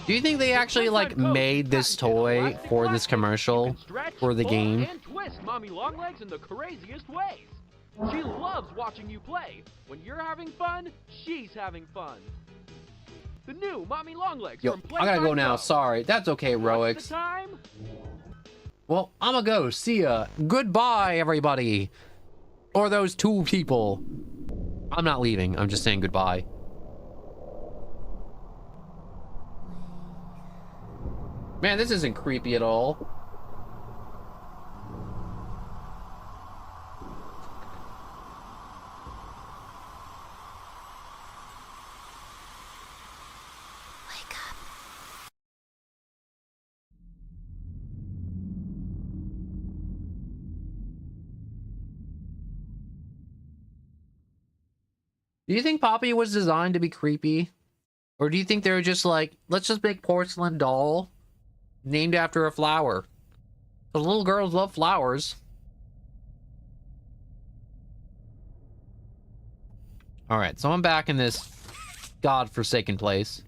Do you think they actually, like, made this toy for this commercial for the game? And twist Mommy Longlegs in the craziest ways. She loves watching you play. When you're having fun, she's having fun. The new Mommy Longlegs Yo, from I gotta go Playtime now. Go. Sorry. That's okay, What's Roix. the time? Well, I'ma go. See ya. Goodbye, everybody. Or those two people. I'm not leaving. I'm just saying goodbye. Man, this isn't creepy at all. Do you think Poppy was designed to be creepy? Or do you think they were just like, let's just make porcelain doll named after a flower? The little girls love flowers. Alright, so I'm back in this godforsaken place.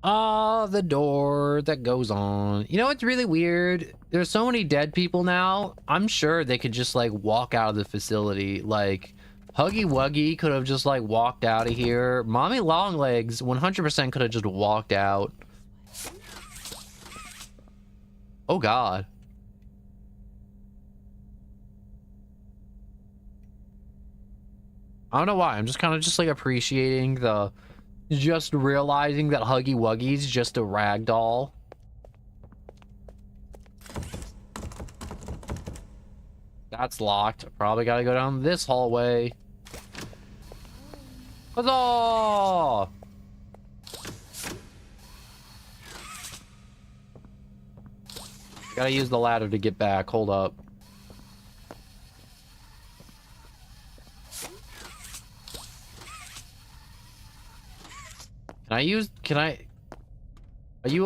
Ah, the door that goes on. You know what's really weird? There's so many dead people now. I'm sure they could just like walk out of the facility. Like Huggy Wuggy could have just like walked out of here. Mommy Longlegs 100% could have just walked out. Oh God. I don't know why. I'm just kind of just like appreciating the just realizing that Huggy Wuggy's just a rag doll. That's locked. Probably gotta go down this hallway. Huzzah! Gotta use the ladder to get back. Hold up. Are you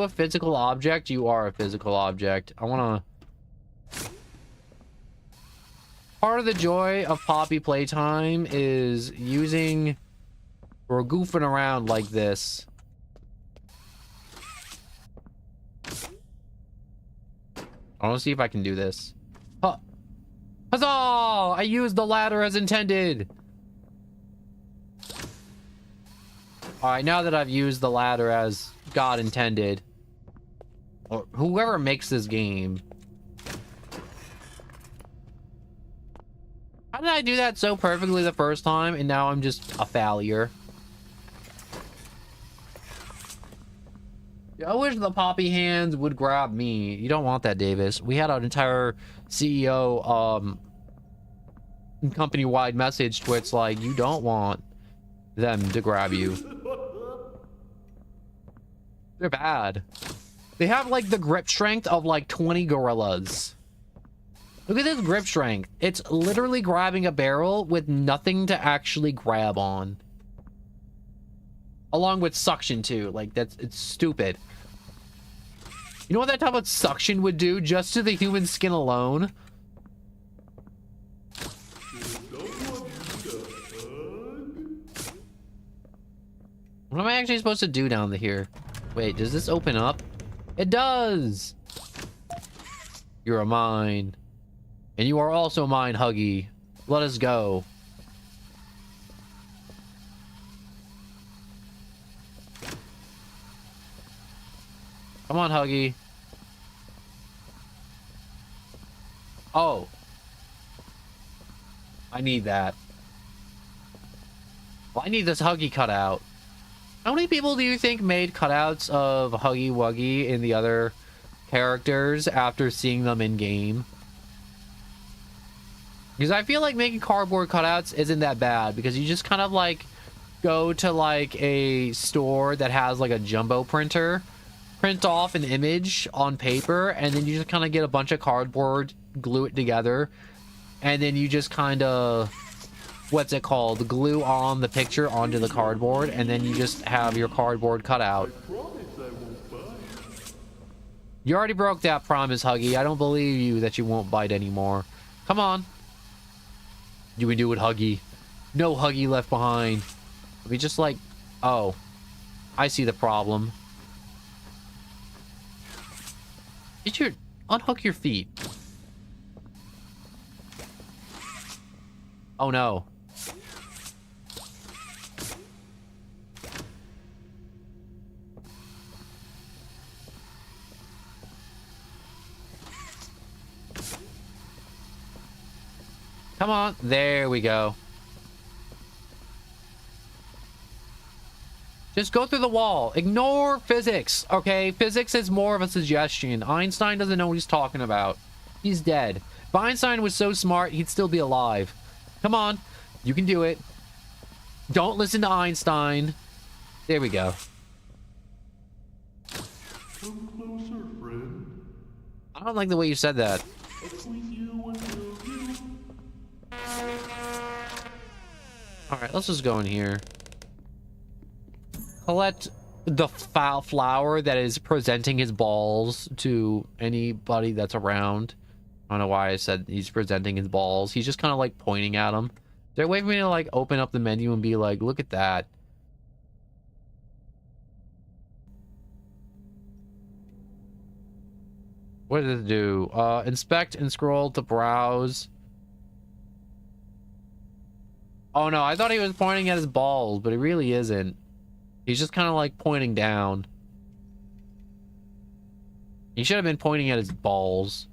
a physical object? You are a physical object. Part of the joy of Poppy playtime is using or goofing around like this. I want to see if I can do this. Huh. Huzzah! I used the ladder as intended. Alright, now that I've used the ladder as God intended, or whoever makes this game. How did I do that so perfectly the first time, and now I'm just a failure? I wish the Poppy hands would grab me. You don't want that, Davis. We had an entire CEO, company-wide message where it's like, you don't want them to grab you. They're bad. They have like the grip strength of like 20 gorillas. Look at this grip strength. It's literally grabbing a barrel with nothing to actually grab on. Along with suction too. Like it's stupid. You know what that type of suction would do just to the human skin alone? What am I actually supposed to do down here? Wait, does this open up? It does! You're mine. And you are also mine, Huggy. Let us go. Come on, Huggy. Oh. I need that. Well, I need this Huggy cutout. How many people do you think made cutouts of Huggy Wuggy and the other characters after seeing them in game? Because I feel like making cardboard cutouts isn't that bad, because you just kind of like go to like a store that has like a jumbo printer, print off an image on paper, and then you just kind of get a bunch of cardboard, glue it together, and then you just kind of, what's it called, glue on the picture onto the cardboard, and then you just have your cardboard cutout. You already broke that promise, Huggy. I don't believe you that you won't bite anymore. Come on. You can do it, Huggy. No Huggy left behind. We just like, oh, I see the problem. Did you unhook your feet? Oh no. Come on. There we go. Just go through the wall. Ignore physics, okay? Physics is more of a suggestion. Einstein doesn't know what he's talking about. He's dead. If Einstein was so smart, he'd still be alive. Come on. You can do it. Don't listen to Einstein. There we go. Come closer, friend. I don't like the way you said that. Between you and you. Alright, let's just go in here. Collect the flower that is presenting his balls to anybody that's around. I don't know why I said he's presenting his balls. He's just kind of like pointing at them. Is there a way for me to like open up the menu and be like, look at that? What does it do? Inspect and scroll to browse. Oh no, I thought he was pointing at his balls, but he really isn't. He's just kind of like pointing down. He should have been pointing at his balls.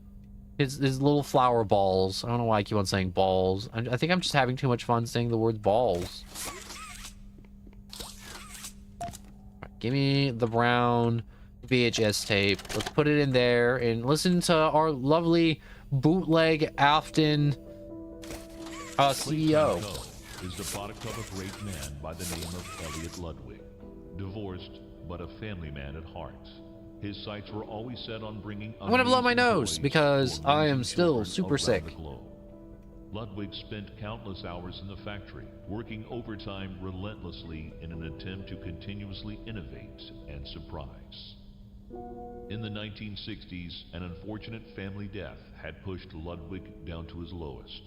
His little flower balls. I don't know why I keep on saying balls. I think I'm just having too much fun saying the word balls. Right, give me the brown VHS tape. Let's put it in there and listen to our lovely bootleg Afton CEO. Is the product of a great man by the name of Elliot Ludwig. Divorced, but a family man at heart. His sights were always set on bringing... I'm gonna blow my nose because I am still super sick. Ludwig spent countless hours in the factory, working overtime relentlessly in an attempt to continuously innovate and surprise. In the 1960s, an unfortunate family death had pushed Ludwig down to his lowest.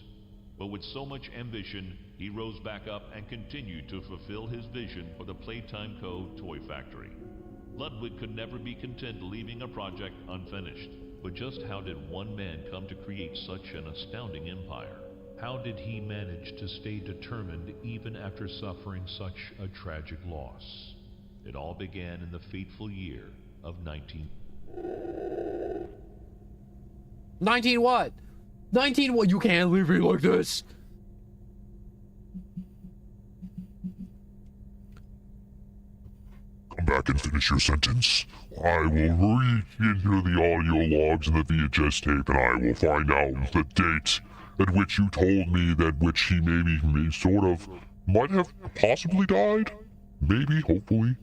But with so much ambition, he rose back up and continued to fulfill his vision for the Playtime Co. toy factory. Ludwig could never be content leaving a project unfinished. But just how did one man come to create such an astounding empire? How did he manage to stay determined even after suffering such a tragic loss? It all began in the fateful year of 19 what? 19 what? You can't leave me like this. Come back and finish your sentence. I will read into the audio logs and the VHS tape, and I will find out the date at which you told me that which he maybe sort of might have possibly died. Maybe, hopefully.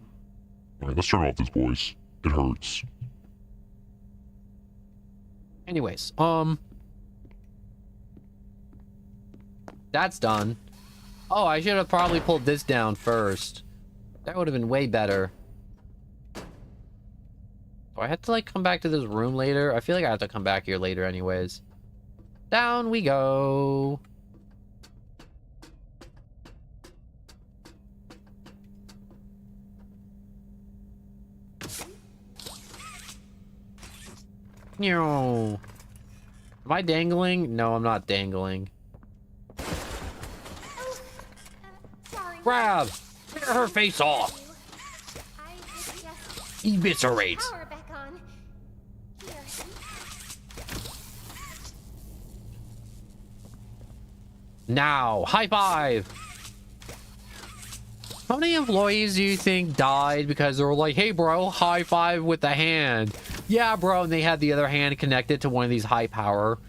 Alright, let's turn off this voice. It hurts. Anyways, that's done. Oh, I should have probably pulled this down first. That would have been way better. Do I have to, like, come back to this room later? I feel like I have to come back here later anyways. Down we go. No. Am I dangling? No, I'm not dangling. Grab! Tear her face off! Eviscerate! Now, high five! How many employees do you think died because they were like, hey bro, high five with the hand? Yeah bro, and they had the other hand connected to one of these high power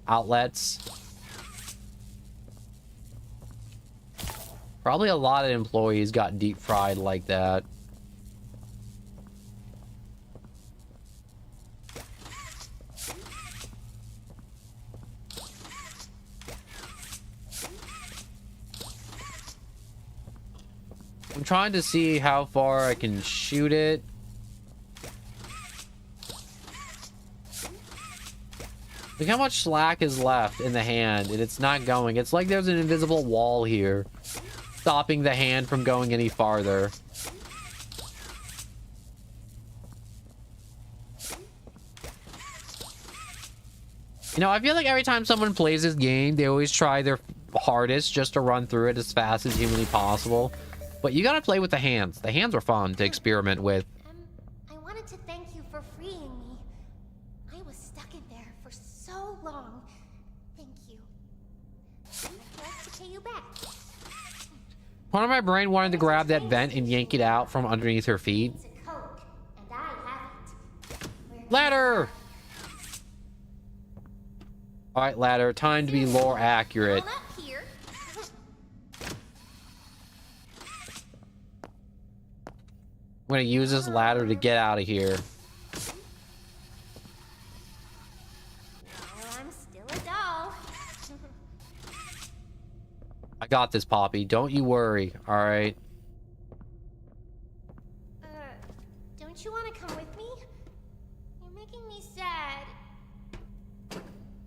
outlets. Probably a lot of employees got deep fried like that. I'm trying to see how far I can shoot it. Look how much slack is left in the hand, and it's not going. It's like there's an invisible wall here, stopping the hand from going any farther. You know, I feel like every time someone plays this game, they always try their hardest just to run through it as fast as humanly possible. But you gotta play with the hands. The hands are fun to experiment with. I wanted to thank you for freeing me. I was stuck in there for so long. Thank you. I'd like to pay you back. Part of my brain wanted to grab that vent and yank it out from underneath her feet. Coke, and I haven't. Ladder! Alright, ladder. Time to be lore accurate. Up here. I'm gonna use this ladder to get out of here. I'm still a doll. I got this, Poppy. Don't you worry. Alright. Don't you want to come with me? You're making me sad.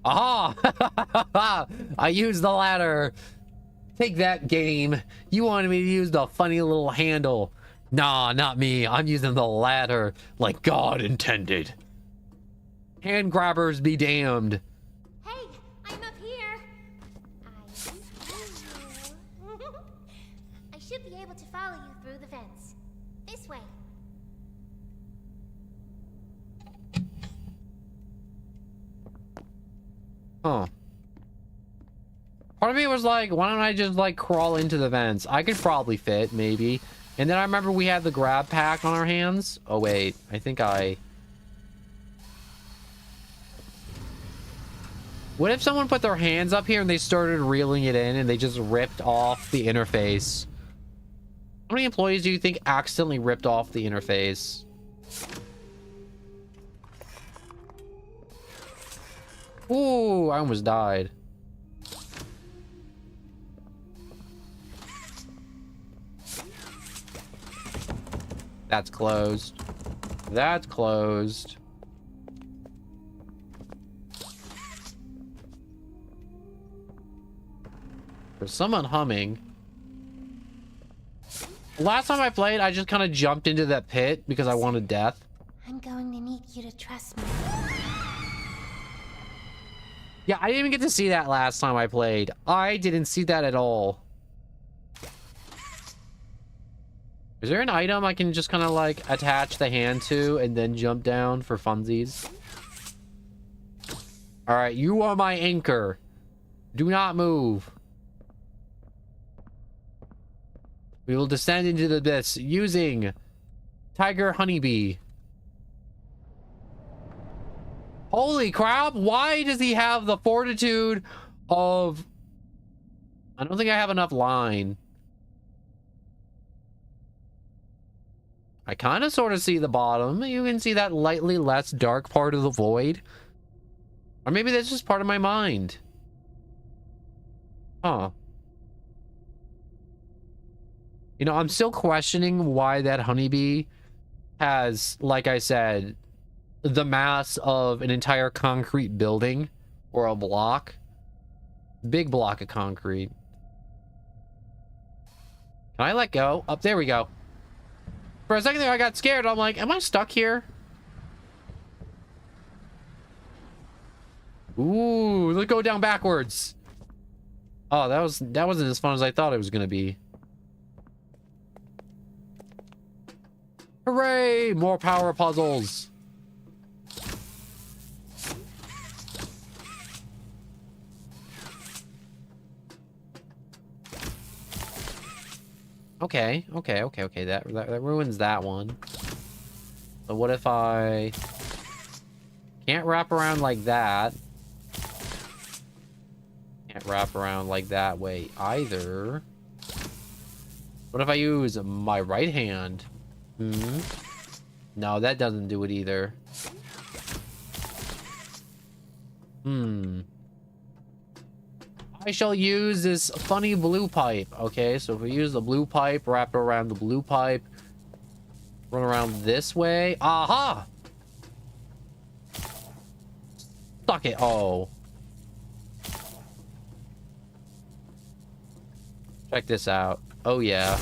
Aha! I used the ladder. Take that, game. You wanted me to use the funny little handle. Nah, not me. I'm using the ladder like God intended. Hand grabbers be damned. Hey, I'm up here. I should be able to follow you through the fence. This way. Huh. Part of me was like, why don't I just like crawl into the vents? I could probably fit, maybe. And then I remember we had the grab pack on our hands. Oh wait, I think I... What if someone put their hands up here and they started reeling it in and they just ripped off the interface? How many employees do you think accidentally ripped off the interface? Ooh, I almost died. That's closed. That's closed. There's someone humming. Last time I played, I just kind of jumped into that pit because I wanted death. I'm going to need you to trust me. Yeah, I didn't even get to see that last time I played. I didn't see that at all. Is there an item I can just kind of like attach the hand to and then jump down for funsies? All right, you are my anchor. Do not move. We will descend into the abyss using Tiger Honeybee. Holy crap, why does he have the fortitude of... I don't think I have enough line. I kind of sort of see the bottom. You can see that lightly less dark part of the void. Or maybe that's just part of my mind. Huh. You know, I'm still questioning why that honeybee has, like I said, the mass of an entire concrete building or a block. Big block of concrete. Can I let go? Up there we go. For a second there I got scared. I'm like, am I stuck here? Ooh, let's go down backwards. Oh, that wasn't as fun as I thought it was gonna be. Hooray! More power puzzles. Okay. That ruins that one. So what if I can't wrap around like that? Can't wrap around like that way either. What if I use my right hand? No, that doesn't do it either. I shall use this funny blue pipe. Okay, so if we use the blue pipe, wrap around the blue pipe, run around this way. Aha! Suck it. Oh. Check this out. Oh, yeah.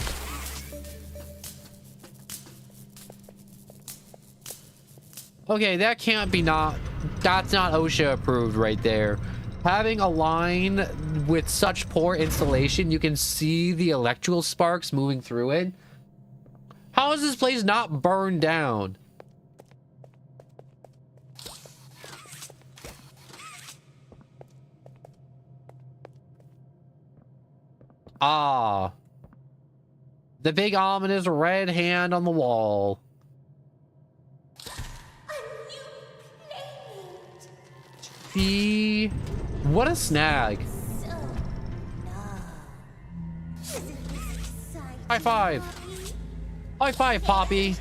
Okay, that can't be not... That's not OSHA approved right there. Having a line with such poor installation, you can see the electrical sparks moving through it. How is this place not burned down? Ah. The big ominous red hand on the wall. What a snag. High five. High five, Poppy.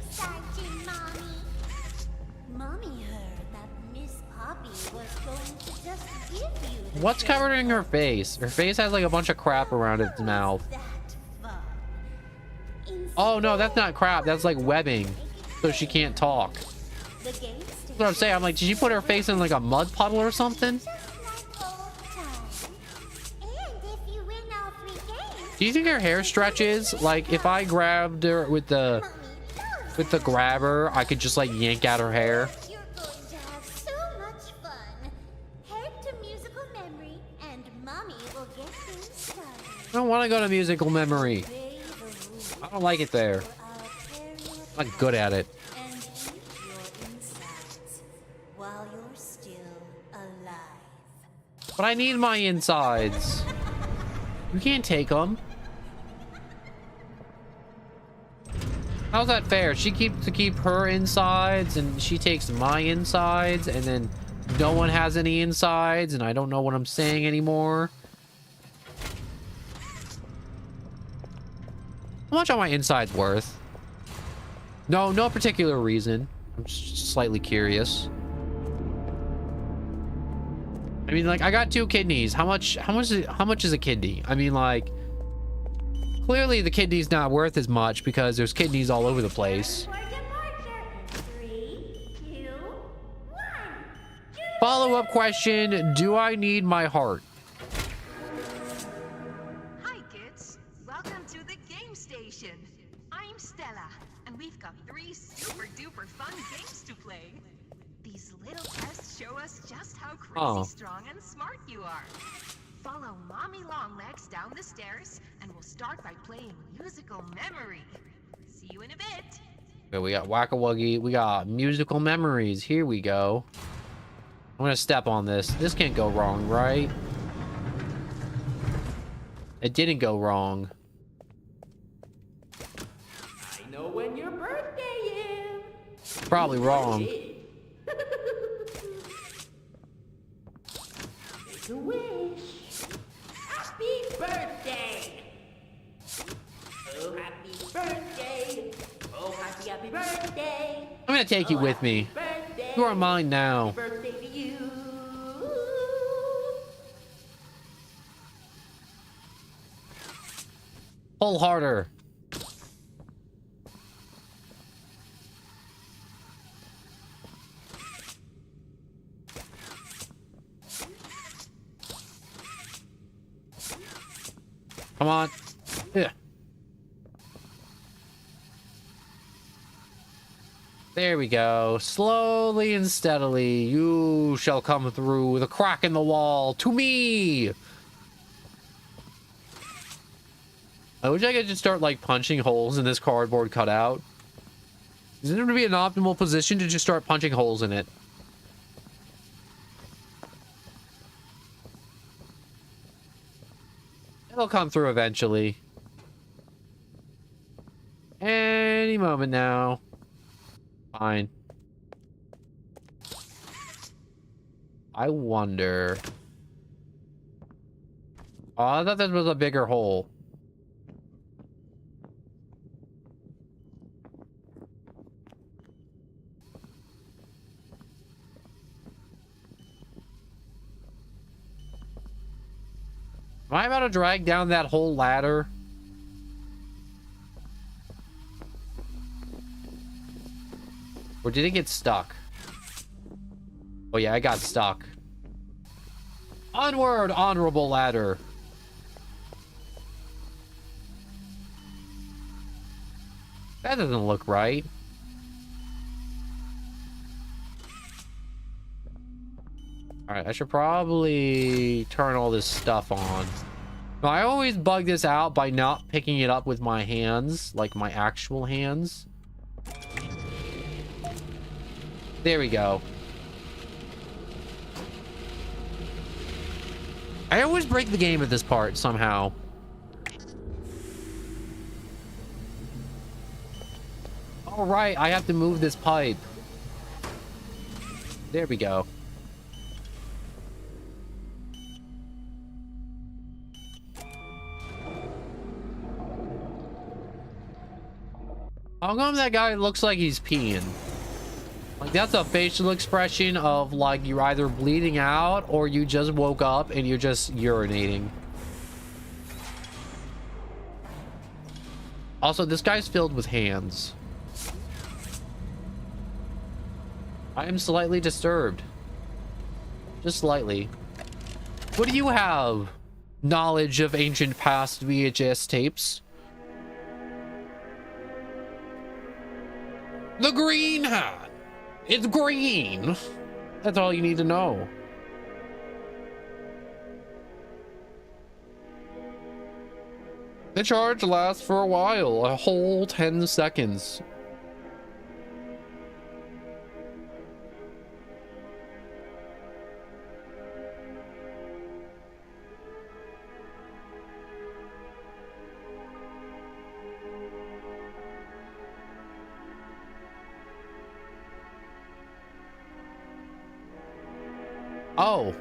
Mommy heard that Miss Poppy was going to just give you the What's covering her face? Her face has like a bunch of crap around its mouth. Oh no, that's not crap. That's like webbing. So she can't talk. That's what I'm saying. I'm like, did she put her face in like a mud puddle or something? Do you think her hair stretches? Like if I grabbed her with the grabber, I could just like yank out her hair. You're going to have so much fun. Head to musical memory and Mommy will get things started. I don't want to go to musical memory. I don't like it there. I'm not good at it. And eat your insides while you're still alive. But I need my insides. You can't take them. How's that fair? She keeps to keep her insides and she takes my insides and then no one has any insides and I don't know what I'm saying anymore. How much are my insides worth? No particular reason. I'm just slightly curious. I mean, like, I got 2 kidneys. How much is a kidney? I mean, like, clearly the kidney's not worth as much because there's kidneys all over the place. Follow-up question, do I need my heart? Hi, kids. Welcome to the game station. I'm Stella, and we've got 3 super-duper fun games to play. These little tests show us just how crazy strong and smart you are. Follow Mommy Longlegs down the stairs, and we'll start by playing musical memory. See you in a bit. Okay, we got Whack-a-Wuggy. We got musical memories. Here we go. I'm gonna step on this. This can't go wrong, right? It didn't go wrong. I know when your birthday is. Probably wrong. Make a wish. Happy birthday. Oh, happy birthday. Oh, happy birthday. I'm gonna take you with me. Birthday. You are mine now. Birthday to you. Pull harder. Come on. Yeah. There we go. Slowly and steadily, you shall come through the crack in the wall to me. I wish I could just start like punching holes in this cardboard cutout. Is there to be an optimal position to just start punching holes in it? It'll come through eventually. Any moment now. Fine. I wonder. Oh, I thought this was a bigger hole. Am I about to drag down that whole ladder? Or did it get stuck? Oh yeah, I got stuck. Onward, honorable ladder. That doesn't look right. All right, I should probably turn all this stuff on. Now, I always bug this out by not picking it up with my hands, like my actual hands. There we go. I always break the game at this part somehow. All right, I have to move this pipe. There we go. How come that guy looks like he's peeing? Like, that's a facial expression of, like, you're either bleeding out or you just woke up and you're just urinating. Also, this guy's filled with hands. I am slightly disturbed. Just slightly. What do you have? Knowledge of ancient past VHS tapes? The green hat! It's green! That's all you need to know. The charge lasts for a while, a whole 10 seconds. Oh.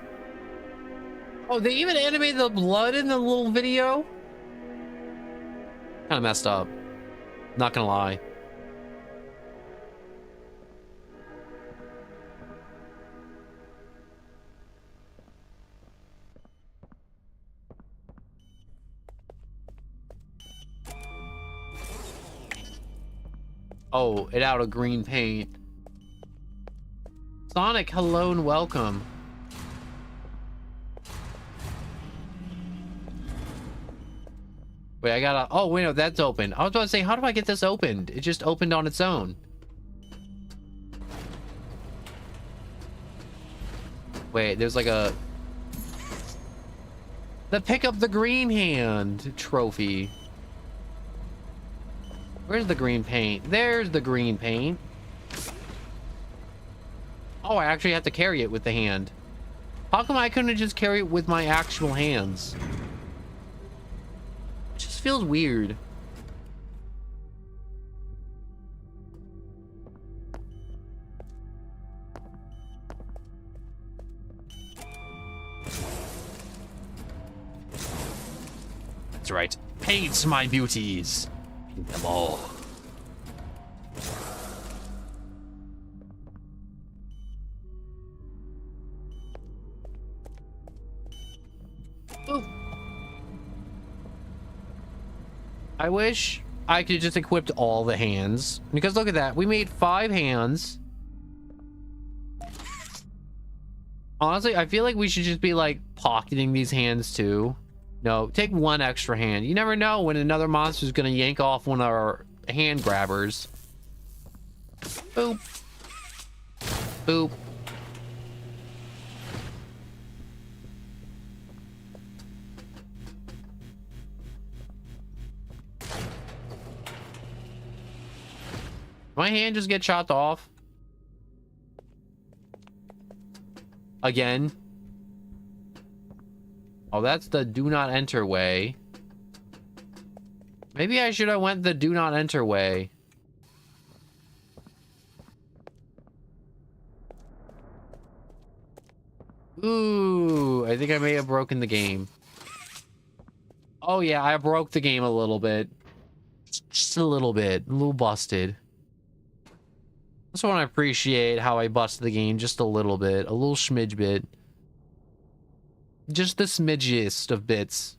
Oh, they even animated the blood in the little video? Kind of messed up. Not gonna lie. Oh, it out of green paint. Sonic, hello and welcome. Wait, I gotta... Oh, wait, no, that's open. I was about to say, how do I get this opened? It just opened on its own. Wait, there's like a... The pick up the green hand trophy. Where's the green paint? There's the green paint. Oh, I actually have to carry it with the hand. How come I couldn't just carry it with my actual hands? It just feels weird. That's right. Paint my beauties. Paint them all. Ooh. I wish I could just equip all the hands. Because look at that. We made 5 hands. Honestly, I feel like we should just be like pocketing these hands too. No, take 1 extra hand. You never know when another monster is going to yank off one of our hand grabbers. Boop. Boop. My hand just get chopped off. Again. Oh, that's the do not enter way. Maybe I should have went the do not enter way. Ooh, I think I may have broken the game. Oh yeah, I broke the game a little bit. Just a little bit. A little busted. I just want to appreciate how I busted the game just a little bit. A little smidge bit. Just the smidgiest of bits.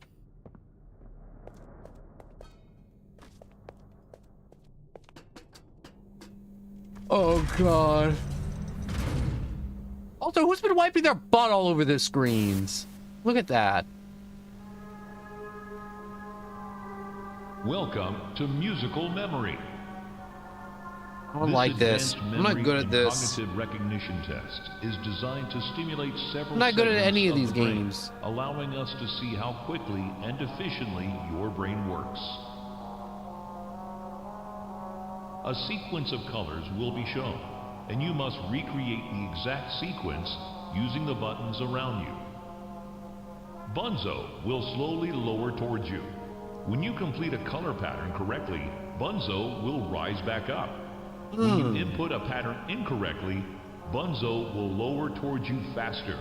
Oh god. Also, who's been wiping their butt all over the screens? Look at that. Welcome to Musical Memory. I don't like this. advanced I'm not memory good at and this. Cognitive recognition test is designed to stimulate several I'm not good at segments any of these the brain, games. allowing us to see how quickly and efficiently your brain works. A sequence of colors will be shown, and you must recreate the exact sequence using the buttons around you. Bunzo will slowly lower towards you. When you complete a color pattern correctly, Bunzo will rise back up. When you input a pattern incorrectly, Bunzo will lower towards you faster.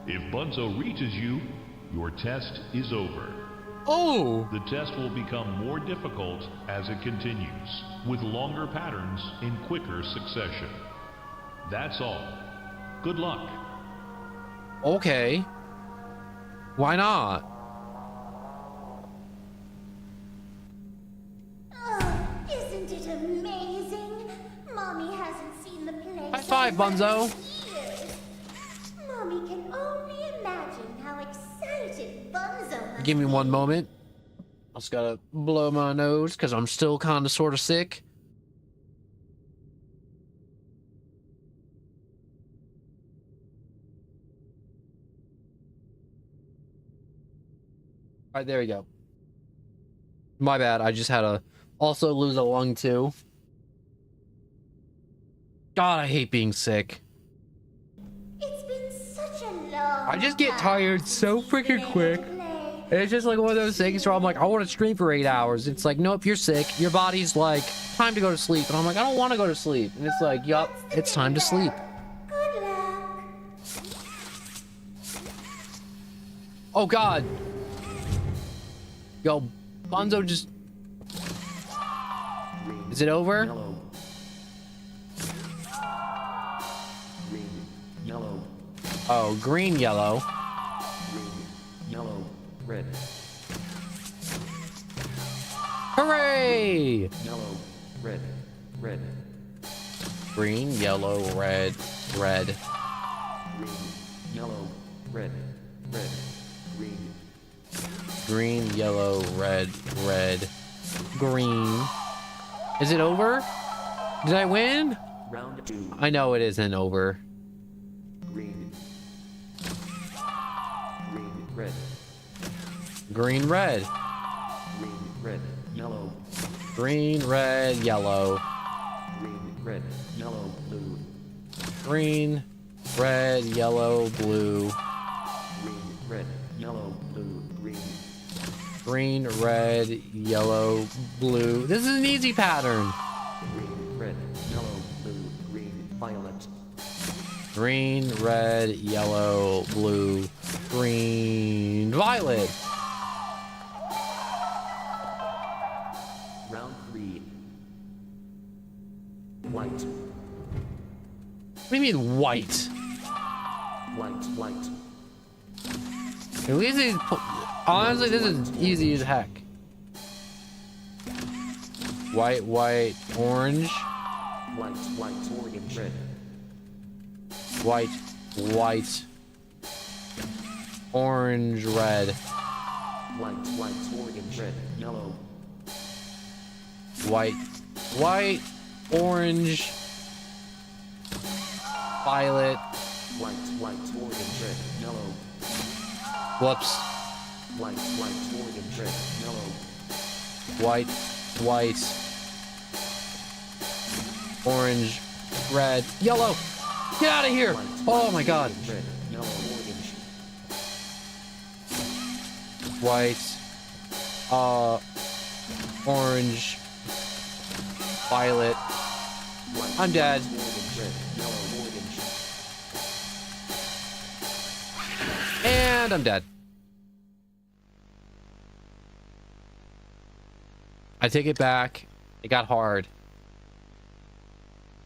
If Bunzo reaches you, your test is over. Oh! The test will become more difficult as it continues, with longer patterns in quicker succession. That's all. Good luck. Okay. Why not? Oh, isn't it amazing? Mommy hasn't seen the place. High five, Bunzo. Years. Mommy can only imagine how excited Bunzo must Give me be. one moment. I just gotta blow my nose because I'm still kind of sort of sick. All right, there we go. My bad. I just had to also lose a lung too. God, I hate being sick. It's been such a long I just get time tired since so we've freaking been able quick. to play. And it's just like one of those things where I'm like, I want to stream for 8 hours. It's like, nope, you're sick. Your body's like, time to go to sleep. And I'm like, I don't want to go to sleep. And it's like, yup, it's time to sleep. Good luck. Oh, God. Yo, Bonzo just... Is it over? Yellow. Green. Yellow. Oh, green, yellow. Green. Yellow. Red. Hooray! Yellow. Red. Red. Green, yellow, red, red. Green. Yellow. Red. Red. Green. Green, yellow, red, red, green. Is it over? Did I win? Round 2. I know it isn't over. Green. Green. Red. Green, red. Green. Red. Yellow. Green, red, yellow. Green. Red. Yellow. Blue. Green, red, yellow, blue. Green. Red. Yellow. Blue. Green. Green, red, yellow, blue. This is an easy pattern. Green. Red. Yellow. Blue. Green. Violet. Green, red, yellow, blue, green, violet. Round 3. White. What do you mean white? White. White. At least these, honestly, this is easy as heck. White, white, orange. White. White. Orange. Red. White, white, orange, red. White. White. Orange. Red. Yellow. White, white, orange, violet. White. White. Orange. Red. Yellow. Whoops. White. White. Orange. Red. Yellow. White, white, orange, red, yellow. Get out of here. Oh my God. Red. Yellow. Orange. White, orange, violet. White. I'm dead. Orange. Red. Yellow. Orange. And I'm dead. I take it back. It got hard.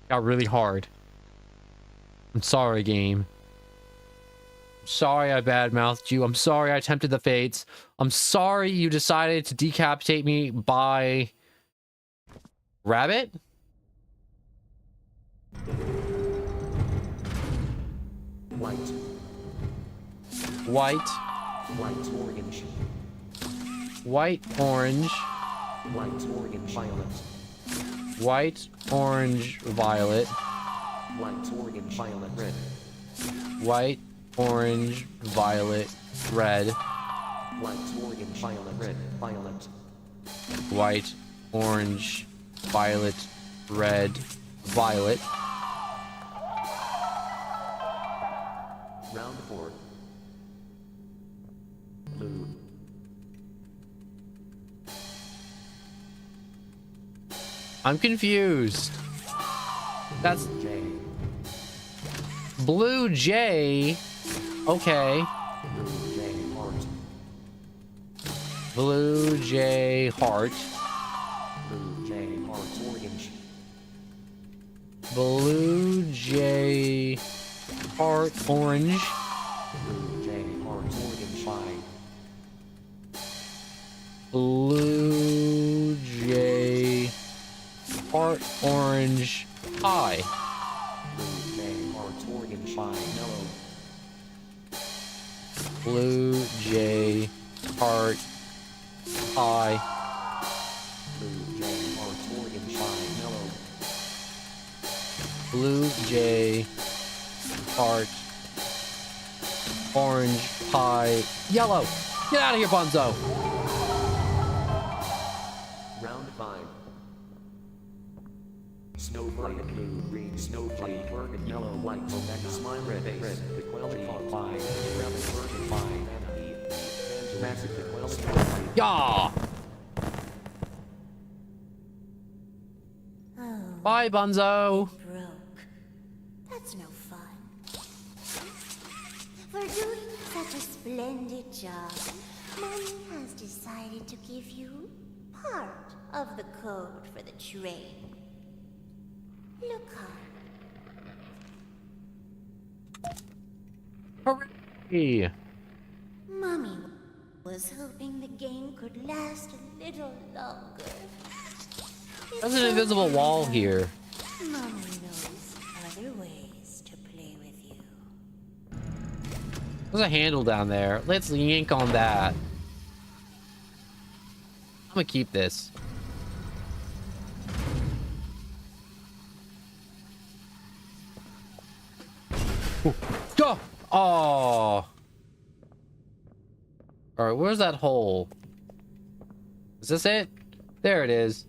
It got really hard. I'm sorry, game. I'm sorry I badmouthed you. I'm sorry I tempted the fates. I'm sorry you decided to decapitate me by... rabbit? White. White. White. Orange. White, orange. White. Orange. Violet. White, orange, violet. White, orange, violet, red. White, orange, violet, red. White, orange, violet, red, violet. White, orange, violet, red, violet. Round 4. Blue. I'm confused. That's J. Blue Jay. Okay. Blue J, heart. Blue Jay heart. Blue J, heart, orange. Blue Jay heart orange. Blue J, heart, orange, 5. Blue Jay heart orange high. Blue J, heart, orange, 5, mellow. Blue Jay heart high. Blue J, heart, orange, 5, mellow. Blue Jay heart orange pie yellow. Get out of here, Bunzo. Round 5. Snowflake, blue, green, snowflake, burgundy, yellow, white, Quebec, smile, red, face, the quality font, 5, rabbit, version 5, and E, massive, the quality. Yeah. Bye, Bunzo. Broke. That's no fun. For doing such a splendid job, Mommy has decided to give you part of the code for the train. Look up. Hooray. Mommy was hoping the game could last a little longer. There's an invisible wall here. Mommy knows other ways to play with you. There's a handle down there. Let's yank on that. I'm gonna keep this. Go! Oh. Alright, where's that hole? Is this it? There it is.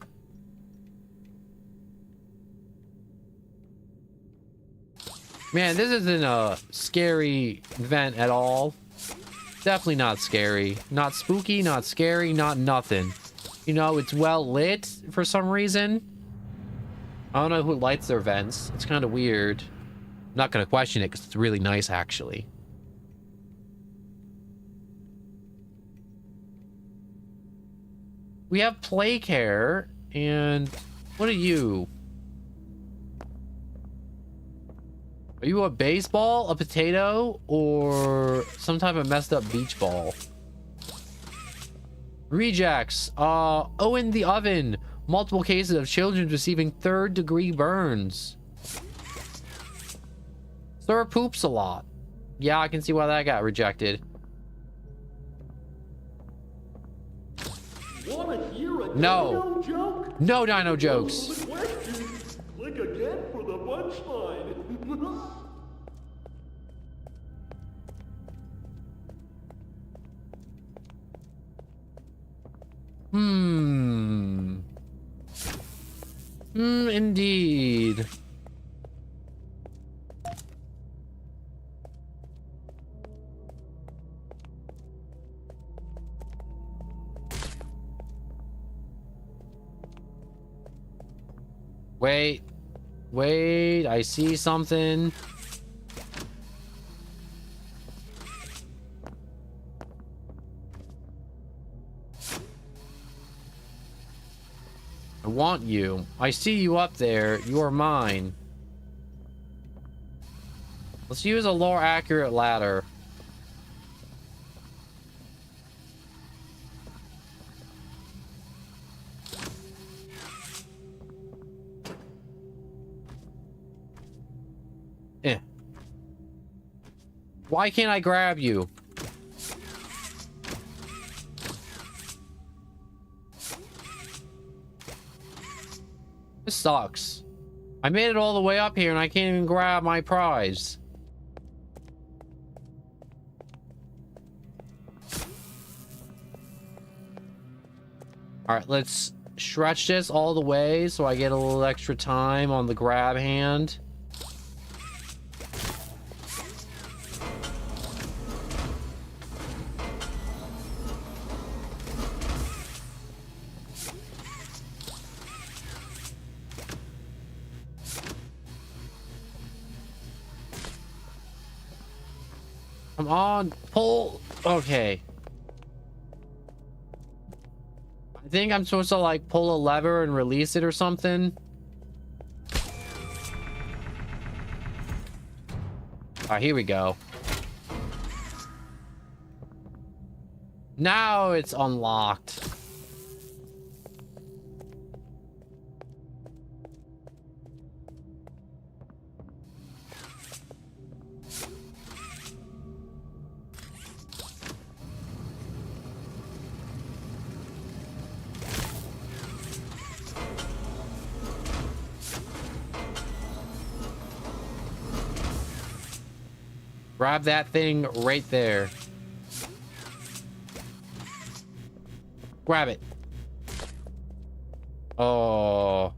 Man, this isn't a scary event at all. Definitely not scary. Not spooky, not scary, not nothing. You know, it's well lit for some reason. I don't know who lights their vents. It's kind of weird. I'm not going to question it because it's really nice, actually. We have play care, and what are you? Are you a baseball, a potato, or some type of messed up beach ball? Rejects. Owen the oven. Multiple cases of children receiving 3rd-degree burns. Sir poops a lot. Yeah, I can see why that got rejected. Wanna hear a No. dino joke? No dino jokes. The question. Click again for the punchline. Indeed. Wait, I see something. I want you. I see you up there. You are mine. Let's use a more accurate ladder. Why can't I grab you? This sucks. I made it all the way up here and I can't even grab my prize. All right, let's stretch this all the way so I get a little extra time on the grab hand. Come on, pull. Okay. I think I'm supposed to like pull a lever and release it or something. All right, here we go. Now it's unlocked. Grab that thing right there. Grab it. Oh.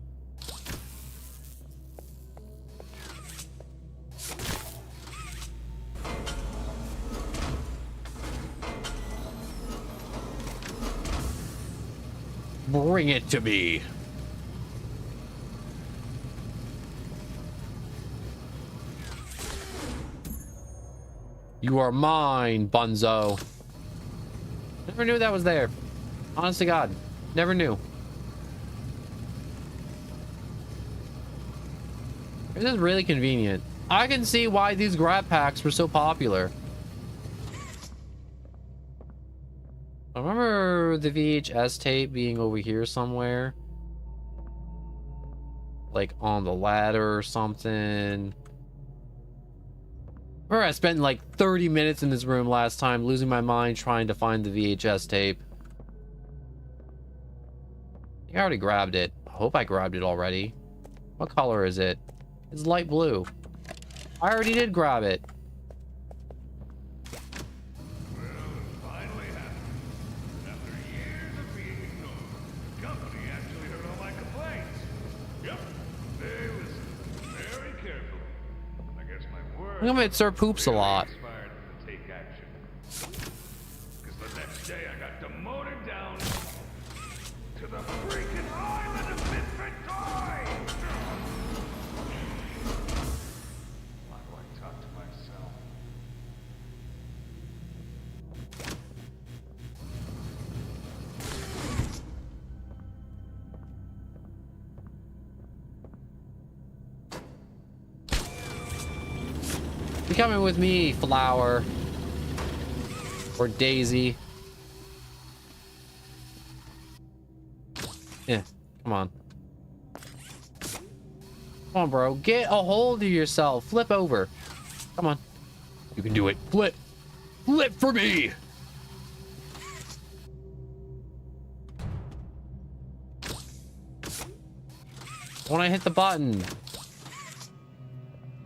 Bring it to me. You are mine, Bunzo. Never knew that was there. Honest to God. Never knew. This is really convenient. I can see why these grab packs were so popular. I remember the VHS tape being over here somewhere. Like on the ladder or something. I remember I spent like 30 minutes in this room last time, losing my mind trying to find the VHS tape. I think I already grabbed it. I hope I grabbed it already. What color is it? It's light blue. I already did grab it. I'm gonna Sir Poops a lot. Because the next day I got demoted down to the freaking island of misfit toys! Why do I talk to myself? You coming with me, Flower? Or Daisy? Yeah, come on. Come on, bro. Get a hold of yourself. Flip over. Come on. You can do it. Flip. Flip for me. When I hit the button.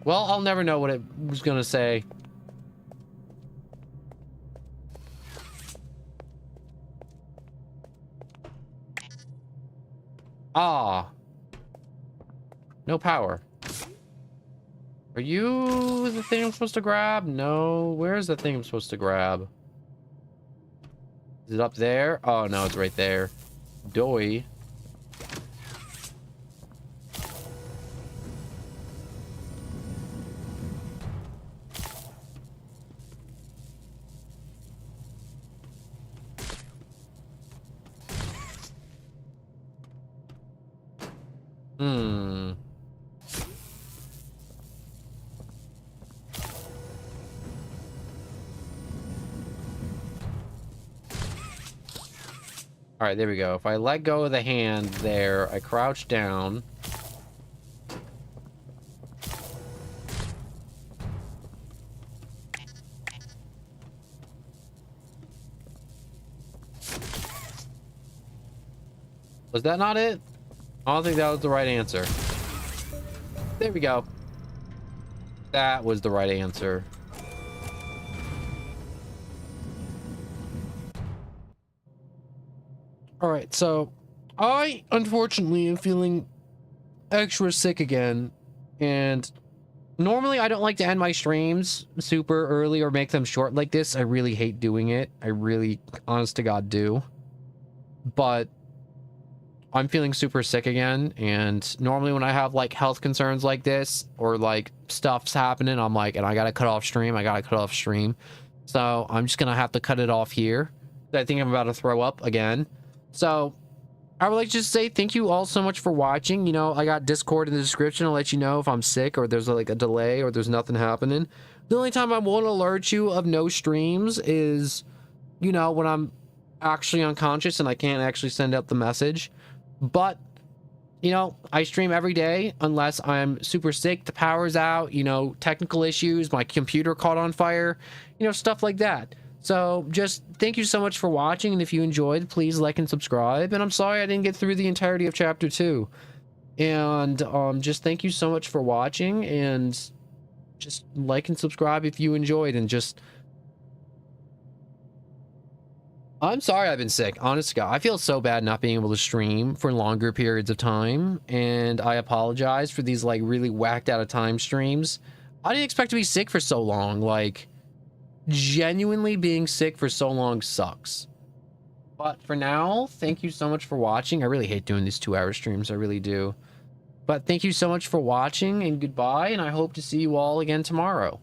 Well, I'll never know what it was gonna say. Ah. No power. Are you the thing I'm supposed to grab? No. Where's the thing I'm supposed to grab? Is it up there? Oh, no, it's right there. Doy. Hmm. All right, there we go. If I let go of the hand there, I crouch down. Was that not it? I don't think that was the right answer. There we go. That was the right answer. All right, so I unfortunately am feeling extra sick again, and normally I don't like to end my streams super early or make them short like this. I really hate doing it. I really, honest to God, do. But I'm feeling super sick again, and normally when I have like health concerns like this or like stuff's happening, I'm like, and I gotta cut off stream. So I'm just gonna have to cut it off here. I think I'm about to throw up again. So I would like to just say thank you all so much for watching. You know, I got Discord in the description. I'll let you know if I'm sick or there's like a delay or there's nothing happening. The only time I won't alert you of no streams is, you know, when I'm actually unconscious and I can't actually send out the message. But, you know, I stream every day unless I'm super sick, the power's out, you know, technical issues, my computer caught on fire, you know, stuff like that. So just thank you so much for watching, and if you enjoyed, please like and subscribe. And I'm sorry I didn't get through the entirety of chapter 2. And just thank you so much for watching, and just like and subscribe if you enjoyed, and just I'm sorry I've been sick, honest to God. I feel so bad not being able to stream for longer periods of time, and I apologize for these like really whacked out of time streams. I didn't expect to be sick for so long. Like, genuinely being sick for so long sucks. But for now, thank you so much for watching. I really hate doing these 2-hour streams, I really do. But thank you so much for watching, and goodbye, and I hope to see you all again tomorrow.